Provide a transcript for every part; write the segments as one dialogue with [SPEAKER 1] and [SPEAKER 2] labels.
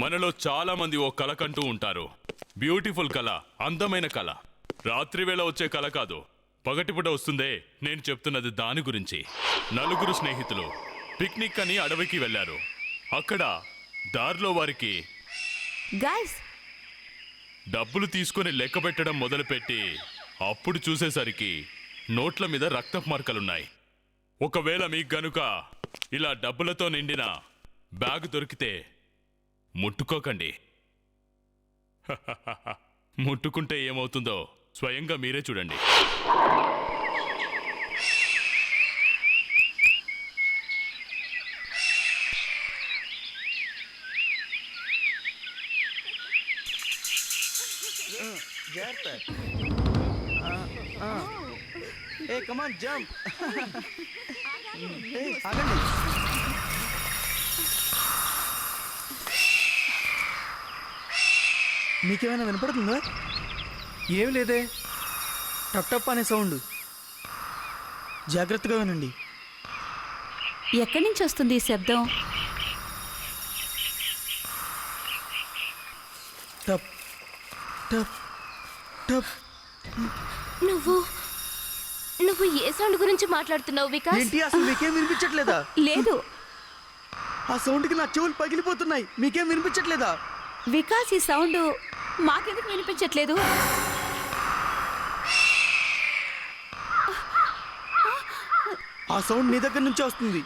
[SPEAKER 1] మనలో చాలా మంది ఓ కల కంటూ ఉంటారు. బ్యూటిఫుల్ కళ, అందమైన కళ. రాత్రివేళ వచ్చే కళ కాదు, పగటిపూట వస్తుందే. నేను చెప్తున్నది దాని గురించి. నలుగురు స్నేహితులు పిక్నిక్ అని అడవికి వెళ్లారు. అక్కడ దారిలో వారికి
[SPEAKER 2] గైస్
[SPEAKER 1] డబ్బులు తీసుకుని లెక్క పెట్టడం మొదలుపెట్టి అప్పుడు చూసేసరికి నోట్ల మీద రక్తపు మార్కలున్నాయి. ఒకవేళ మీకు గనుక ఇలా డబ్బులతో నిండిన బ్యాగ్ దొరికితే ముట్టుకోకండి. ముట్టుకుంటే ఏమవుతుందో స్వయంగా మీరే చూడండి.
[SPEAKER 3] ఏ కమాన్ జంప్. ఆగండి. మీకేమైనా వినపడుతుందా? ఏం లేదే. టప్ టప్ అనే సౌండ్. జాగ్రత్తగా వినండి.
[SPEAKER 2] ఎక్కడి నుంచి వస్తుంది ఈ శబ్దం?
[SPEAKER 3] టప్ టప్ టప్.
[SPEAKER 4] నువ్వు ఏ సౌండ్ గురించి మాట్లాడుతున్నావు వికాస్?
[SPEAKER 3] ఏంటి అసలు మీకేం వినిపించట్లేదా?
[SPEAKER 2] లేదు
[SPEAKER 3] ఆ సౌండ్కి నా చెవులు పగిలిపోతున్నాయి. మీకేం వినిపించట్లేదా?
[SPEAKER 2] వికాస్, ఈ సౌండ్ మాకెందుకు వినిపించట్లేదు?
[SPEAKER 3] ఆ సౌండ్ నీ దగ్గర నుంచే వస్తుంది.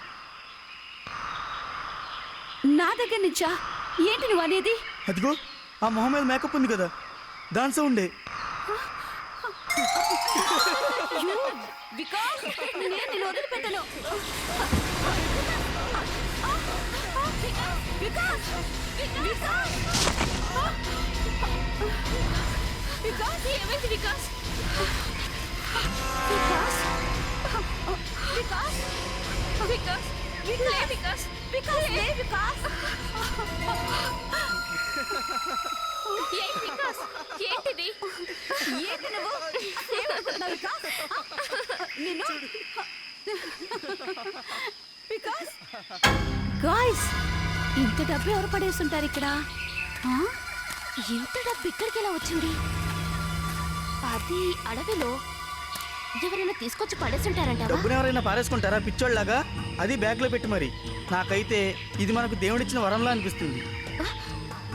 [SPEAKER 2] నా దగ్గర నుంచా? ఏంటి నువ్వు అనేది?
[SPEAKER 3] అదిగో ఆ మొహం మీద మేకప్ ఉంది కదా, దాని సౌండే.
[SPEAKER 2] వికాస్, నేను నిన్ను వదిలిపెట్టను. వికాస్, వికాస్, వికాస్, ఏమైంది వికాస్? వికాస్, వికాస్, వికాస్, లే వికాస్, వికాస్, లే వికాస్.
[SPEAKER 4] ఏంటి వికాస్? ఏంటిది?
[SPEAKER 2] ఏంటి నువ్వు ఏమనుకుంటున్నావు వికాస్? నిన్ను వికాస్. గాయ్స్, ఇంత డబ్బు ఎవరు పడేస్తుంటారు ఇక్కడ?
[SPEAKER 4] ఇంత డబ్బు ఇక్కడికి ఎలా వచ్చింది? అది అడవిలో ఎవరైనా తీసుకొచ్చి పడేస్తుంటారంటావా?
[SPEAKER 3] డబ్బును ఎవరైనా పారేసుకుంటారా పిచ్చోళ్ళలాగా? అది బ్యాగ్లో పెట్టి మరి. నాకైతే ఇది మనకు దేవుడిచ్చిన వరంలా అనిపిస్తుంది.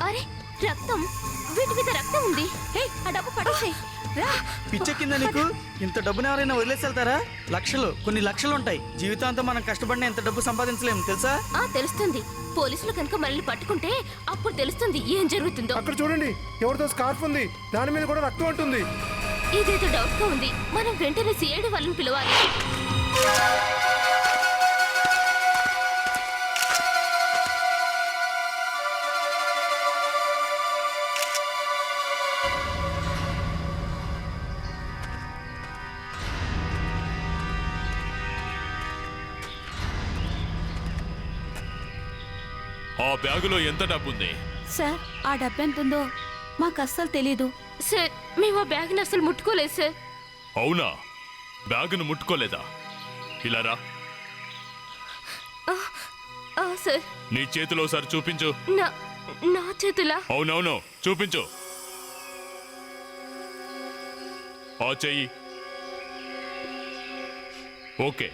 [SPEAKER 4] అరే, రక్తం! వీటి మీద రక్తం ఉంది.
[SPEAKER 2] హే, ఆ డబ్బు పడేసేయ్. రా.
[SPEAKER 3] పిచ్చెక్కిందా నీకు? ఇంత డబ్బును ఎవరైనా వదిలేసి వెళ్తారా? లక్షలు, కొన్ని లక్షలు ఉంటాయి. జీవితాంతం మనం కష్టపడిన ఎంత డబ్బు సంపాదించలేము తెలుసా?
[SPEAKER 4] తెలుస్తుంది. పోలీసులు కనుక మనల్ని పట్టుకుంటే అప్పుడు తెలుస్తుంది ఏం జరుగుతుందో.
[SPEAKER 5] అక్కడ చూడండి, ఎవరితో స్కార్ఫ్ ఉంది, దాని మీద కూడా రక్తం ఉంటుంది.
[SPEAKER 4] ఇదేదో డౌట్ గా ఉంది. మనం వెంటనే సిఐడి వాళ్ళని పిలవాలి.
[SPEAKER 1] ఆ బ్యాగులో ఎంత డబ్బుంది?
[SPEAKER 2] సార్, ఆ డబ్బు ఎంత ఉందో మాకు అస్సలు తెలీదు.
[SPEAKER 4] సార్, మేము ఆ బ్యాగ్ని అసలు ముట్టుకోలేదు సార్.
[SPEAKER 1] అవునా? బ్యాగును ముట్టుకోలేదా? ఇలా రా.
[SPEAKER 4] సార్,
[SPEAKER 1] నీ చేతిలో ఒకసారి చూపించు.
[SPEAKER 4] నా చేతులా?
[SPEAKER 1] అవునవును, చూపించు. ఆ చెయ్యి. Okay,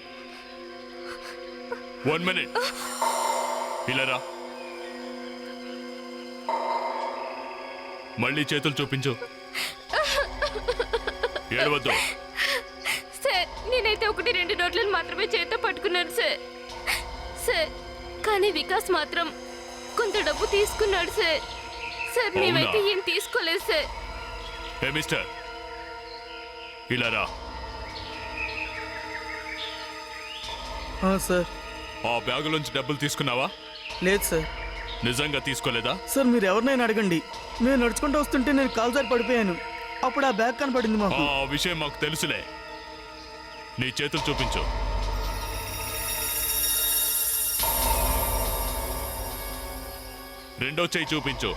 [SPEAKER 1] 1 minute. ఇలా రా. మళ్ళీ చేతులు చూపించు. ఏడవద్దు.
[SPEAKER 4] సార్, నేనైతే 1-2 నోట్లను మాత్రమే చేతితో పట్టుకున్నాను సార్. సార్, కానీ వికాస్ మాత్రం కొంత డబ్బు తీసుకున్నాడు సార్. సార్, మేమైతే ఏం తీసుకోలేదు సార్.
[SPEAKER 1] ఏ మిస్టర్, ఇలా రా.
[SPEAKER 3] సార్.
[SPEAKER 1] ఆ బ్యాగులోంచి డబ్బులు తీసుకున్నావా?
[SPEAKER 3] లేదు సార్.
[SPEAKER 1] నిజంగా తీసుకోలేదా?
[SPEAKER 3] సార్, మీరు ఎవరినైనా అడగండి. నేను నడుచుకుంటూ వస్తుంటే నేను కాలు జారి పడిపోయాను. అప్పుడు ఆ బ్యాగ్ కనపడింది మాకు.
[SPEAKER 1] ఆ విషయం మాకు తెలుసులే. నీ చేతులు చూపించు. రెండో చెయ్యి చూపించు.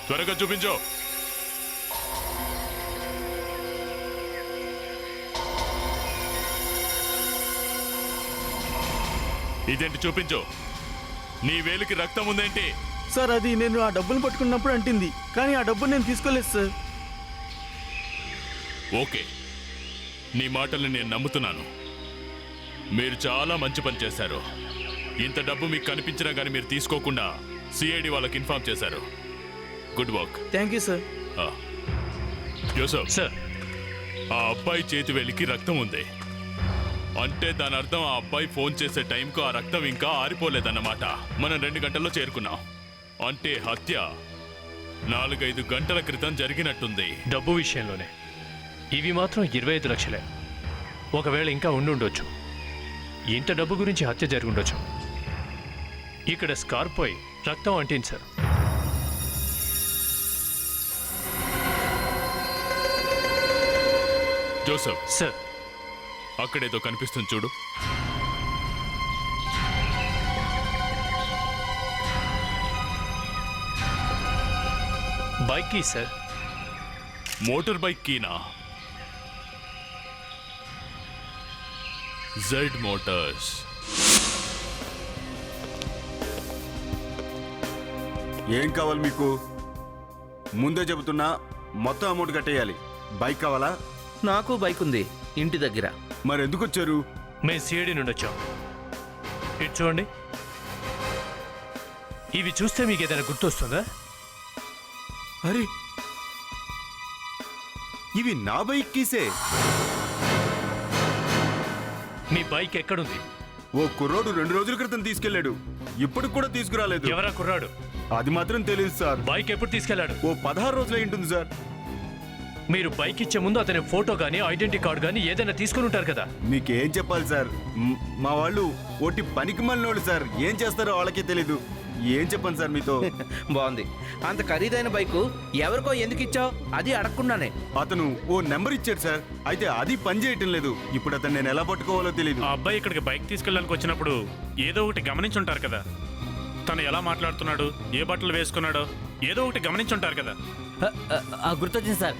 [SPEAKER 1] త్వరగా చూపించు. ఇదేంటి చూపించు. నీ వేలికి రక్తం ఉందేంటి?
[SPEAKER 3] సార్ అది నేను ఆ డబ్బులు పట్టుకున్నప్పుడు అంటింది, కానీ ఆ డబ్బులు నేను తీసుకోలేదు సార్.
[SPEAKER 1] ఓకే, నీ మాటల్ని నేను నమ్ముతున్నాను. మీరు చాలా మంచి పని చేశారు. ఇంత డబ్బు మీకు కనిపించినా కానీ మీరు తీసుకోకుండా సిఐడి వాళ్ళకి ఇన్ఫార్మ్ చేశారు. Good work.
[SPEAKER 3] Thank you sir.
[SPEAKER 1] Yousuf
[SPEAKER 6] sir,
[SPEAKER 1] ఆ అబ్బాయి చేతి వేలికి రక్తం ఉంది అంటే దాని అర్థం ఆ అబ్బాయి ఫోన్ చేసే టైంకు ఆ రక్తం ఇంకా ఆరిపోలేదన్నమాట. మనం 2 గంటల్లో చేరుకున్నాం అంటే హత్య 4-5 గంటల క్రితం జరిగినట్టుంది.
[SPEAKER 6] డబ్బు విషయంలోనే ఇవి మాత్రం 25 లక్షలే. ఒకవేళ ఇంకా ఉండుండొచ్చు. ఇంత డబ్బు గురించి హత్య జరుగుండొచ్చు. ఇక్కడ స్కార్ప్ పోయి రక్తం అంటింది సార్.
[SPEAKER 1] జోసఫ్
[SPEAKER 6] సార్,
[SPEAKER 1] అక్కడేదో కనిపిస్తుంది చూడు.
[SPEAKER 6] Bike key sir.
[SPEAKER 1] Motor bike కీనా? Z motors.
[SPEAKER 7] ఏం కావాలి మీకు? ముందే చెబుతున్నా, మొత్తం అమౌంట్ కట్టేయాలి. బైక్ కావాలా?
[SPEAKER 8] నాకు బైక్ ఉంది ఇంటి దగ్గర.
[SPEAKER 7] మరి ఎందుకు వచ్చారు?
[SPEAKER 6] మేము సిఐడి నుండి వచ్చాం. ఇటు చూడండి. ఇవి చూస్తే మీకు ఏదైనా గుర్తొస్తుందా?
[SPEAKER 7] అరే, ఇవి నా బైక్ కీసే.
[SPEAKER 6] మీ బైక్ ఎక్కడుంది?
[SPEAKER 7] ఓ కుర్రోడు 2 రోజుల క్రితం తీసుకెళ్లాడు. ఇప్పుడు కూడా తీసుకురాలేదు.
[SPEAKER 6] ఎవరా కుర్రాడు?
[SPEAKER 7] అది మాత్రం తెలియదు సార్.
[SPEAKER 6] బైక్ ఎప్పుడు తీసుకెళ్లాడు?
[SPEAKER 7] ఓ 16 రోజులు అయి ఉంటుంది సార్.
[SPEAKER 6] మీరు బైక్ ఇచ్చే ముందు అతని ఫోటో కానీ ఐడెంటిటీ కార్డు కానీ ఏదైనా తీసుకుని ఉంటారు కదా.
[SPEAKER 7] మీకేం చెప్పాలి సార్? మా వాళ్ళు ఒట్టి పనికి మళ్ళినోళ్ళు సార్. ఏం చేస్తారో వాళ్ళకే తెలీదు. ఏం చెప్పండి సార్ మీతో?
[SPEAKER 8] బాగుంది. అంత ఖరీదైన బైకు ఎవరికో ఎందుకు ఇచ్చావు? అది అడగకుండానే.
[SPEAKER 7] అతను ఓ నెంబర్ ఇచ్చాడు సార్. అయితే అది పని చేయటం లేదు. ఇప్పుడు అతను నేను ఎలా పట్టుకోవాలో తెలియదు.
[SPEAKER 9] ఆ అబ్బాయి ఇక్కడికి బైక్ తీసుకెళ్ళడానికి వచ్చినప్పుడు ఏదో ఒకటి గమనించుంటారు కదా. తను ఎలా మాట్లాడుతున్నాడు, ఏ బట్టలు వేసుకున్నాడో ఏదో ఒకటి గమనించుంటారు కదా.
[SPEAKER 10] గుర్తొచ్చింది సార్.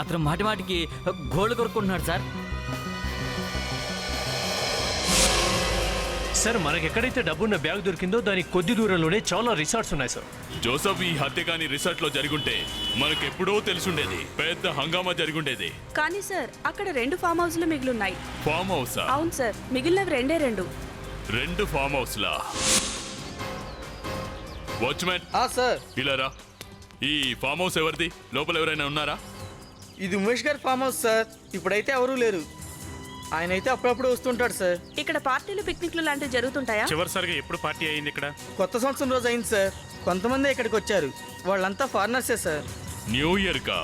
[SPEAKER 10] అతను మాటి మాటికి గోల్డ్ కొరుకుంటున్నాడు సార్.
[SPEAKER 6] సార్, మనకి ఎక్కడైతే డబ్బున్న బ్యాగ్ దొరికిందో దానికి కొద్ది దూరంలోనే చాలా రిసార్ట్స్ ఉన్నాయి సార్.
[SPEAKER 1] జోసఫ్, ఈ హత్య కానీ రిసార్ట్ లో జరుగుంటే మనకెప్పుడో తెలుసుండేది. పెద్ద హంగామా జరుగుండేది.
[SPEAKER 2] కానీ సార్ అక్కడ 2 ఫామ్ హౌస్లు మిగిలిన్నాయి.
[SPEAKER 1] ఫామ్ హౌసా?
[SPEAKER 2] అవును సార్, మిగిలినవి 2.
[SPEAKER 1] 2 ఫామ్ హౌస్ లా? వాచ్మెన్,
[SPEAKER 3] సార్,
[SPEAKER 1] ఇలా రా. ఈ ఫామ్ హౌస్ ఎవరిది? లోపల ఎవరైనా ఉన్నారా?
[SPEAKER 3] ఇది ఉమేష్ గారి ఫామ్ హౌస్ సార్. ఇప్పుడైతే ఎవరూ లేరు. ఆయన అయితే అప్పుడప్పుడు వస్తుంటాడు సార్.
[SPEAKER 2] ఇక్కడ పార్టీలు పిక్నిక్లు లాంటివి జరుగుతుంటాయా?
[SPEAKER 9] చివరిసారిగా ఎప్పుడు పార్టీ అయింది ఇక్కడ?
[SPEAKER 3] కొత్త సంవత్సరం రోజు అయింది సార్. కొంతమంది ఇక్కడికి వచ్చారు. వాళ్ళంతా ఫారినర్సే సార్.
[SPEAKER 1] న్యూ ఇయర్ కా?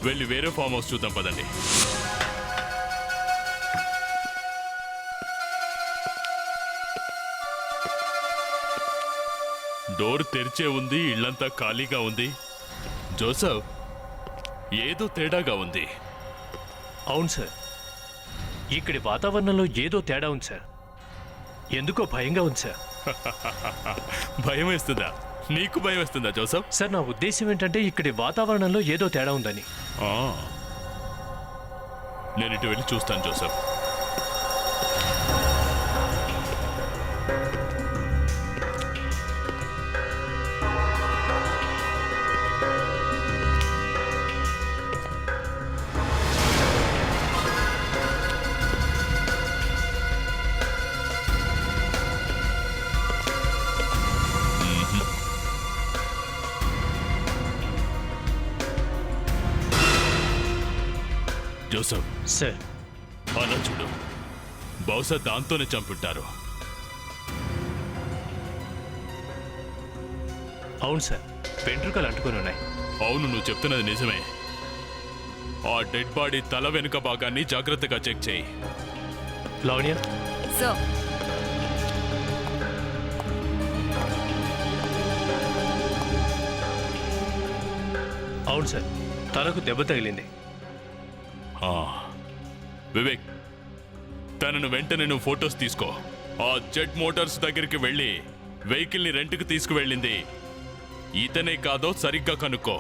[SPEAKER 1] వెళ్ళి వేరే ఫామ్ హౌస్ చూద్దాం పదండి. డోర్ తెరిచే ఉంది, ఇల్లంతా ఖాళీగా ఉంది. జోసఫ్, ఏదో తేడాగా ఉంది.
[SPEAKER 6] అవును సార్, ఇక్కడి వాతావరణంలో ఏదో తేడా ఉంది సార్. ఎందుకో భయంగా ఉంది సార్.
[SPEAKER 1] భయం వేస్తుందా? నీకు భయం వేస్తుందా జోసఫ్?
[SPEAKER 6] సార్, నా ఉద్దేశం ఏంటంటే ఇక్కడి వాతావరణంలో ఏదో తేడా ఉందని.
[SPEAKER 1] నేను ఇటు వెళ్ళి చూస్తాను జోసఫ్. జోసఫ్
[SPEAKER 6] సార్,
[SPEAKER 1] అలా చూడు. బహుశా దాంతోనే చంపుంటారు.
[SPEAKER 6] అవును సార్, వెంట్రుకలు అంటుకొని ఉన్నాయి.
[SPEAKER 1] అవును, నువ్వు చెప్తున్నది నిజమే. ఆ డెడ్ బాడీ తల వెనుక భాగాన్ని జాగ్రత్తగా చెక్ చేయి.
[SPEAKER 6] లావణ్య,
[SPEAKER 2] సో
[SPEAKER 6] అవును సార్, తలకు దెబ్బ తగిలింది.
[SPEAKER 1] వివేక్, తనను వెంటనే నువ్వు ఫొటోస్ తీసుకో. ఆ జెడ్ మోటార్స్ దగ్గరికి వెళ్ళి వెహికల్ని రెంట్కి తీసుకువెళ్ళింది ఇతనే కాదో సరిగ్గా కనుక్కో.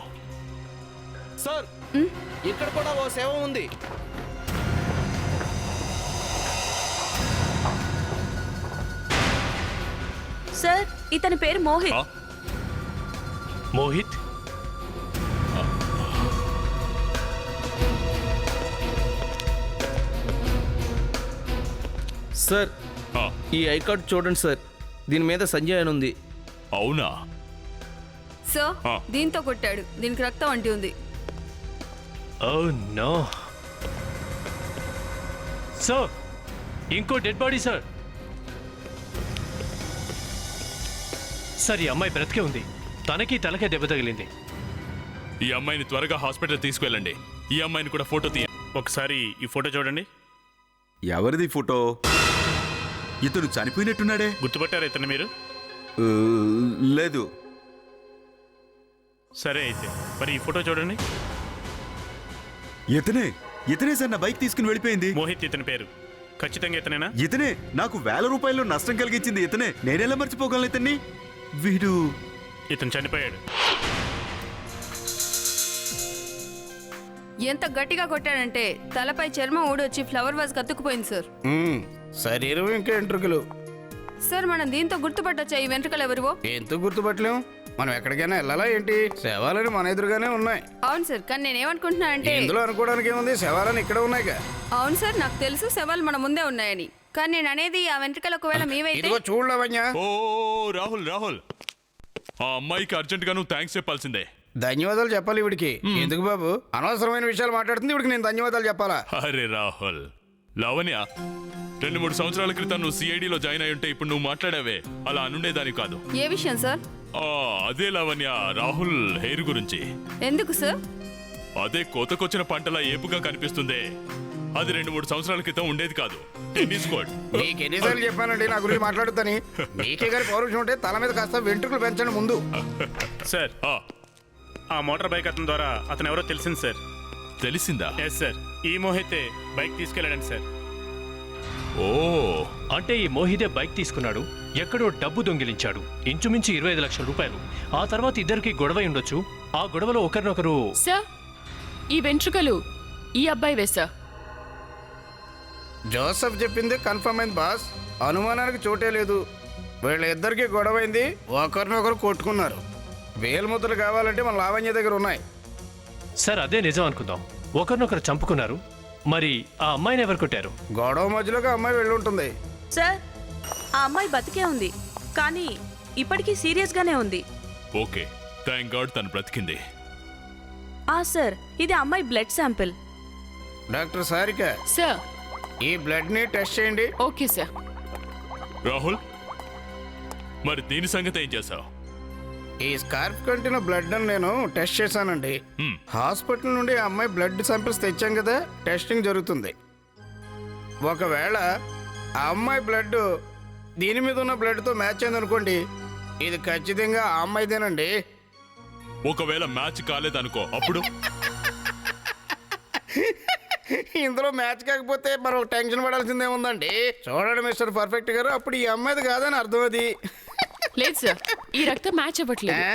[SPEAKER 8] సార్, ఇక్కడ కూడా ఓ సేవ ఉంది.
[SPEAKER 2] సార్, ఇతని పేరు మోహిత్.
[SPEAKER 6] మోహిత్,
[SPEAKER 8] సార్
[SPEAKER 1] ఆ,
[SPEAKER 8] ఈ ఐ కార్డ్ చూడండి సార్, దీని మీద సంజయ్ అని ఉంది.
[SPEAKER 1] అవునా?
[SPEAKER 2] సార్
[SPEAKER 1] ఆ.
[SPEAKER 2] దీంతో కొట్టాడు, దీనికి రక్తం అంటి ఉంది.
[SPEAKER 6] ఓ నో సార్, ఇంకో డెడ్ బాడీ సార్. సార్, ఈ అమ్మాయి బ్రతికే ఉంది, తనకి తలకే దెబ్బ తగిలింది.
[SPEAKER 1] ఈ అమ్మాయిని త్వరగా హాస్పిటల్ తీసుకువెళ్ళండి. ఈ అమ్మాయిని కూడా ఫోటో తీయ.
[SPEAKER 9] ఒకసారి ఈ ఫోటో చూడండి.
[SPEAKER 7] ఎవరిది ఫోటో? ఇతను చనిపోయినట్టున్నాడే.
[SPEAKER 9] గుర్తుపట్టారా ఇతను మీరు?
[SPEAKER 7] ఆ, లేదు.
[SPEAKER 9] సరే అయితే మరి ఈ ఫోటో చూడండి.
[SPEAKER 7] ఇతనే సార్ నా బైక్ తీసుకుని వెళ్ళిపోయింది.
[SPEAKER 9] మోహిత్ ఇతని పేరు. ఖచ్చితంగా ఇతనేనా?
[SPEAKER 7] ఇతనే నాకు 1000 రూపాయలు నష్టం కలిగించింది. ఇతనే. నేనెలా మర్చిపోగలను ఇతన్ని? వీడు
[SPEAKER 9] ఇతను చనిపోయాడు.
[SPEAKER 2] ఎంత గట్టిగా కొట్టాడంటే తలపై చర్మం ఊడొచ్చి ఫ్లవర్ వాజ్ కత్తుకుపోయింది సార్.
[SPEAKER 8] శరీరం ఇంకా వెంట్రుకలు.
[SPEAKER 2] సార్ మనం దీంతో గుర్తుపట్టొచ్చా ఈ వెంట్రుకలు ఎవరివో?
[SPEAKER 8] ఎందుకు గుర్తుపట్టలేం? మనం ఎక్కడికైనా వెళ్ళాలా ఏంటి? శవాలని మన ఎదురుగానే ఉన్నాయి.
[SPEAKER 2] అవును సార్, కానీ నేనేమనుకుంటున్నానంటే
[SPEAKER 8] ఇందులో అనుకోవడానికి ఏముంది? శవాలని ఇక్కడ ఉన్నాయిగా.
[SPEAKER 2] అవును సార్, నాకు తెలుసు శవాలు మన ముందే ఉన్నాయని, కానీ నేను అనేది ఆ వెంట్రుకలు ఒకవేళ మీవైతే.
[SPEAKER 8] ఇదిగో చూడలేవయ్యా.
[SPEAKER 1] ఓ రాహుల్, ఆ అమ్మాయికి అర్జెంటుగా నువ్వు థ్యాంక్స్ చెప్పాల్సిందే.
[SPEAKER 8] ధన్యవాదాలు చెప్పాలి ఇవిడికి. ఎందుకు బాబు అనవసరమైన విషయాలు మాట్లాడుతుంది? ఇవిడికి నేను ధన్యవాదాలు చెప్పాలా?
[SPEAKER 1] అరే రాహుల్, లావణ్య 2-3 సంవత్సరాల క్రితం నువ్వు సిఐడిలో జాయిన్ అయి ఉంటే ఇప్పుడు నువ్వు మాట్లాడావే, అలా అనుండేదాని కాదు.
[SPEAKER 2] ఏ విషయం సార్?
[SPEAKER 1] అదే లావణ్య, రాహుల్ హెయిర్ గురించి.
[SPEAKER 2] ఎందుకు సార్?
[SPEAKER 1] అదే కోతకొచ్చిన పంటలా ఏపుగా కనిపిస్తుందే, అది 2-3 సంవత్సరాల క్రితం ఉండేది కాదు. Tennis court.
[SPEAKER 8] మీకు ఎన్నిసార్లు చెప్పానండి నా గురించి మాట్లాడుతాని? మీకే గారి పౌరుషం ఉంటే తల మీద కాస్త వెంట్రుకలు పెంచండి ముందు.
[SPEAKER 9] సార్, ఆ మోటార్ బైక్ అతని ద్వారా అతను ఎవరో తెలిసింది సార్.
[SPEAKER 1] తెలిసిందా?
[SPEAKER 9] ఎస్ సార్, ఈ మోహితే బైక్ తీసుకెళ్ళాడండి సార్.
[SPEAKER 1] ఓ,
[SPEAKER 6] అంటే ఈ మోహితే బైక్ తీసుకున్నాడు, ఎక్కడో డబ్బు దొంగిలించాడు, ఇంచుమించు 25 లక్షల రూపాయలు. ఆ తర్వాత ఇద్దరికి గొడవ ఉండొచ్చు. ఆ గొడవలో ఒకరినొకరు.
[SPEAKER 4] సార్, ఈ వెంట్రుకలు ఈ అబ్బాయి వేసా.
[SPEAKER 8] జోసఫ్ చెప్పింది కన్ఫర్మ్ అయింది బాస్. అనుమానానికి చోటే లేదు. వీళ్ళిద్దరికి గొడవైంది, ఒకరినొకరు కొట్టుకున్నారు. వేలుముద్రలు కావాలంటే మన లావణ్య దగ్గర ఉన్నాయి.
[SPEAKER 6] సార్, అదే నిజం అనుకుందాం. ఒకరినొకరు చంపుకున్నారు. మరి ఆ అమ్మాయిని ఎవరు కొట్టారు?
[SPEAKER 8] గొడవ మధ్యలోకి అమ్మాయి వెళ్ళుంటుంది.
[SPEAKER 2] సార్, ఆ అమ్మాయి బతికే ఉంది, కానీ ఇప్పటికీ సీరియస్ గానే ఉంది.
[SPEAKER 1] ఓకే, థ్యాంక్ గాడ్ తను బ్రతికింది.
[SPEAKER 2] సార్, ఇది అమ్మాయి blood sample.
[SPEAKER 8] Doctor Sarika,
[SPEAKER 4] sir.
[SPEAKER 8] ఈ బ్లడ్ ని టెస్ట్ చేయండి.
[SPEAKER 4] Okay sir.
[SPEAKER 1] రాహుల్, మరి దీని సంగతి ఏం చేశావు?
[SPEAKER 8] ఈ స్కార్ఫ్ కంటిన బ్లడ్ అని నేను టెస్ట్ చేశానండి. హాస్పిటల్ నుండి ఆ అమ్మాయి బ్లడ్ శాంపిల్స్ తెచ్చాం కదా, టెస్టింగ్ జరుగుతుంది. ఒకవేళ ఆ అమ్మాయి బ్లడ్ దీని మీద ఉన్న బ్లడ్తో మ్యాచ్ అయింది అనుకోండి, ఇది ఖచ్చితంగా ఆ అమ్మాయిదేనండి.
[SPEAKER 1] ఒకవేళ మ్యాచ్ కాలేదనుకో, అప్పుడు
[SPEAKER 8] ఇందులో మ్యాచ్ కాకపోతే మరో టెన్షన్ పడాల్సిందే ఉందండి. చూడండి మిస్టర్ పర్ఫెక్ట్ గారు, అప్పుడు ఈ అమ్మాయిది కాదని అర్థం. అది
[SPEAKER 4] లేదు సార్, ఈ రక్తం మ్యాచ్ అవ్వట్లేదు.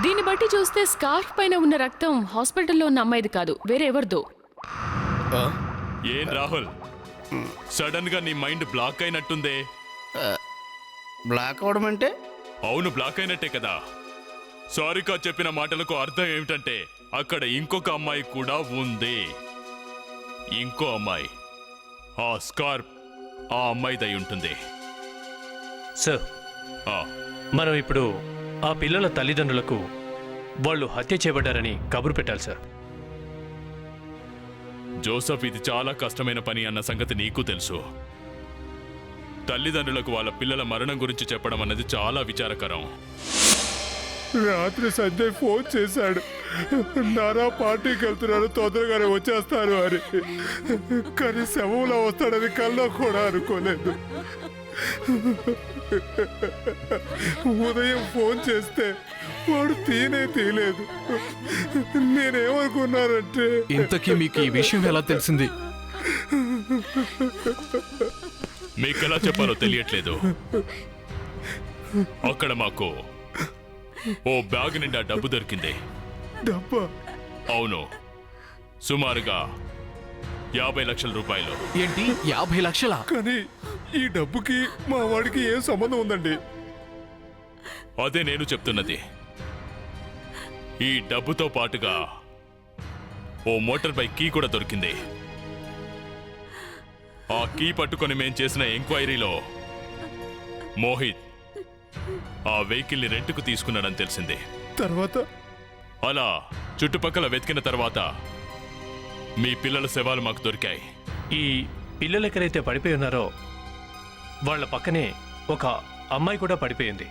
[SPEAKER 4] దీన్ని బట్టి చూస్తే స్కార్ఫ్ పైన ఉన్న రక్తం హాస్పిటల్లో ఉన్న అమ్మాయిది కాదు, వేరే ఎవరిదో.
[SPEAKER 1] ఏం రాహుల్, సడన్ గా నీ మైండ్ బ్లాక్ అయినట్టుందే?
[SPEAKER 8] బ్లాక్ అవడం అంటే?
[SPEAKER 1] అవును, బ్లాక్ అయినట్టే కదా. సారికా చెప్పిన మాటలకు అర్థం ఏమిటంటే అక్కడ ఇంకొక అమ్మాయి కూడా ఉంది. ఇంకో అమ్మాయి, ఆ స్కార్ప్ ఆ అమ్మాయిదై ఉంటుంది.
[SPEAKER 6] సార్, మనం ఇప్పుడు ఆ పిల్లల తల్లిదండ్రులకు వాళ్ళు హత్య చేయబడ్డారని కబురు పెట్టాలి సార్.
[SPEAKER 1] జోసఫ్, ఇది చాలా కష్టమైన పని అన్న సంగతి నీకు తెలుసు. తల్లిదండ్రులకు వాళ్ళ పిల్లల మరణం గురించి చెప్పడం అన్నది చాలా విచారకరం.
[SPEAKER 5] రాత్రి సంజయ్ ఫోన్ చేశాడు, నారా పార్టీకి వెళ్తున్నాడు, తొందరగానే వచ్చేస్తారు అని. కానీ శవంలో వస్తాడని కల్లో కూడా అనుకోలేదు. ఉదయం ఫోన్ చేస్తే వాడు తీయలేదు. నేనేమనుకున్నానంటే,
[SPEAKER 11] ఇంతకీ మీకు ఈ విషయం ఎలా తెలిసింది?
[SPEAKER 1] మీకు ఎలా చెప్పాలో తెలియట్లేదు. అక్కడ మాకు ఓ బ్యాగ్ నిండా డబ్బు దొరికింది.
[SPEAKER 5] డబ్బా?
[SPEAKER 1] అవును, సుమారుగా 50 లక్షల రూపాయలు.
[SPEAKER 11] ఏంటి, 50 లక్షలా?
[SPEAKER 5] కానీ ఈ డబ్బుకి మా వాడికి ఏం సంబంధం ఉందండి?
[SPEAKER 1] అదే నేను చెప్తున్నది. ఈ డబ్బుతో పాటుగా ఓ మోటార్ బైక్ కీ కూడా దొరికింది. ఆ కీ పట్టుకొని మేం చేసిన ఎంక్వైరీలో మోహిత్ ఆ వెహికల్ని రెంట్కు తీసుకున్నాడని తెలిసింది.
[SPEAKER 5] తర్వాత
[SPEAKER 1] అలా చుట్టుపక్కల వెతికిన తర్వాత మీ పిల్లల శవాలు మాకు దొరికాయి.
[SPEAKER 6] ఈ పిల్లలు ఎక్కడైతే పడిపోయి ఉన్నారో వాళ్ళ పక్కనే ఒక అమ్మాయి కూడా పడిపోయింది.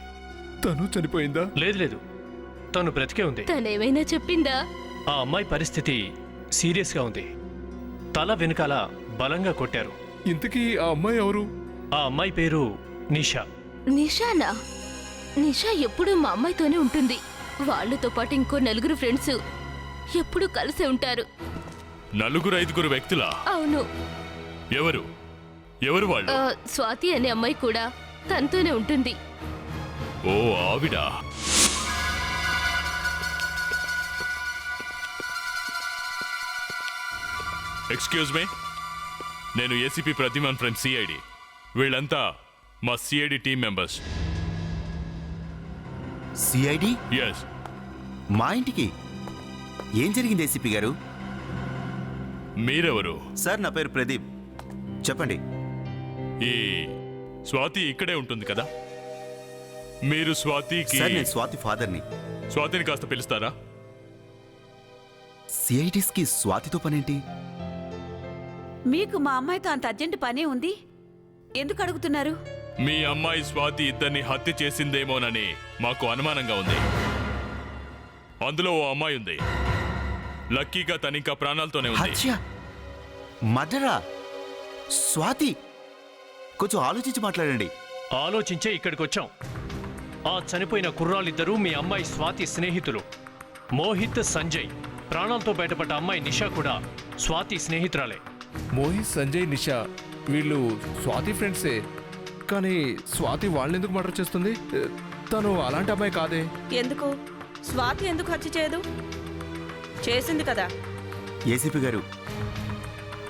[SPEAKER 5] తను చనిపోయిందా?
[SPEAKER 6] లేదు లేదు, తను బ్రతికే ఉంది.
[SPEAKER 4] తనేమైనా చెప్పిందా?
[SPEAKER 6] ఆ అమ్మాయి పరిస్థితి సీరియస్గా ఉంది. తల వెనుకాల బలంగా కొట్టారు.
[SPEAKER 5] ఇంతకీ ఆ అమ్మాయి ఎవరు?
[SPEAKER 6] ఆ అమ్మాయి పేరు నిషా.
[SPEAKER 4] నిషానా? నిషా ఎప్పుడూ మా అమ్మాయితోనే ఉంటుంది. వాళ్ళతో పాటు ఇంకో 4 ఫ్రెండ్స్ ఎప్పుడూ కలిసే ఉంటారు.
[SPEAKER 1] 4-5 వ్యక్తులా?
[SPEAKER 4] అవును.
[SPEAKER 1] ఎవరు ఎవరు వాళ్ళు?
[SPEAKER 4] స్వాతి అనే అమ్మాయి కూడా తనతోనే ఉంటుంది.
[SPEAKER 1] ఓ ఆవిడా. ఎక్స్క్యూజ్ మీ, నేను ఏసీపీ ప్రతిమాన్ ఫ్రెండ్ సిఐడి. వీళ్ళంతా మా CID team members.
[SPEAKER 7] CID?
[SPEAKER 1] Yes.
[SPEAKER 7] మా ఇంటికి ఏం జరిగింది ఏసీపీ గారు?
[SPEAKER 1] మీరెవరు?
[SPEAKER 7] సార్ నా పేరు ప్రదీప్. చెప్పండి.
[SPEAKER 1] ఈ స్వాతి ఇక్కడే ఉంటుంది కదా? మీరు స్వాతికి...
[SPEAKER 7] సార్ నేను స్వాతి ఫాదర్ని.
[SPEAKER 1] స్వాతిని కాస్త పిలుస్తారా?
[SPEAKER 7] సిఐడిస్కి స్వాతితో పనేంటి?
[SPEAKER 2] మీకు మా అమ్మాయితో అంత అర్జెంట్ పనే ఉంది, ఎందుకు అడుగుతున్నారు?
[SPEAKER 1] మీ అమ్మాయి స్వాతి ఇద్దరిని హత్య చేసిందేమోనని మాకు అనుమానంగా ఉంది. అందులో ఓ అమ్మాయి ఉంది. లక్కీగా తనింకా ప్రాణాలతోనే ఉంది.
[SPEAKER 7] హత్య? మర్డరా? స్వాతి, కొంచెం ఆలోచించి మాట్లాడండి.
[SPEAKER 6] ఆలోచించే ఇక్కడికి వచ్చాం. ఆ చనిపోయిన కుర్రాళ్ళిద్దరూ మీ అమ్మాయి స్వాతి స్నేహితులు. మోహిత్, సంజయ్. ప్రాణాలతో బయటపడ్డ అమ్మాయి నిషా కూడా స్వాతి స్నేహితురాలే.
[SPEAKER 11] మోహిత్, సంజయ్, నిషా వీళ్ళు స్వాతి ఫ్రెండ్సే. కానీ స్వాతి వాళ్ళెందుకు మర్డర్ చేస్తుంది? తను అలాంటి అమ్మాయి కాదే.
[SPEAKER 2] ఎందుకు? స్వాతి ఎందుకు హత్య చేయదు? చేసింది కదా.
[SPEAKER 7] ఏసీపీ గారు,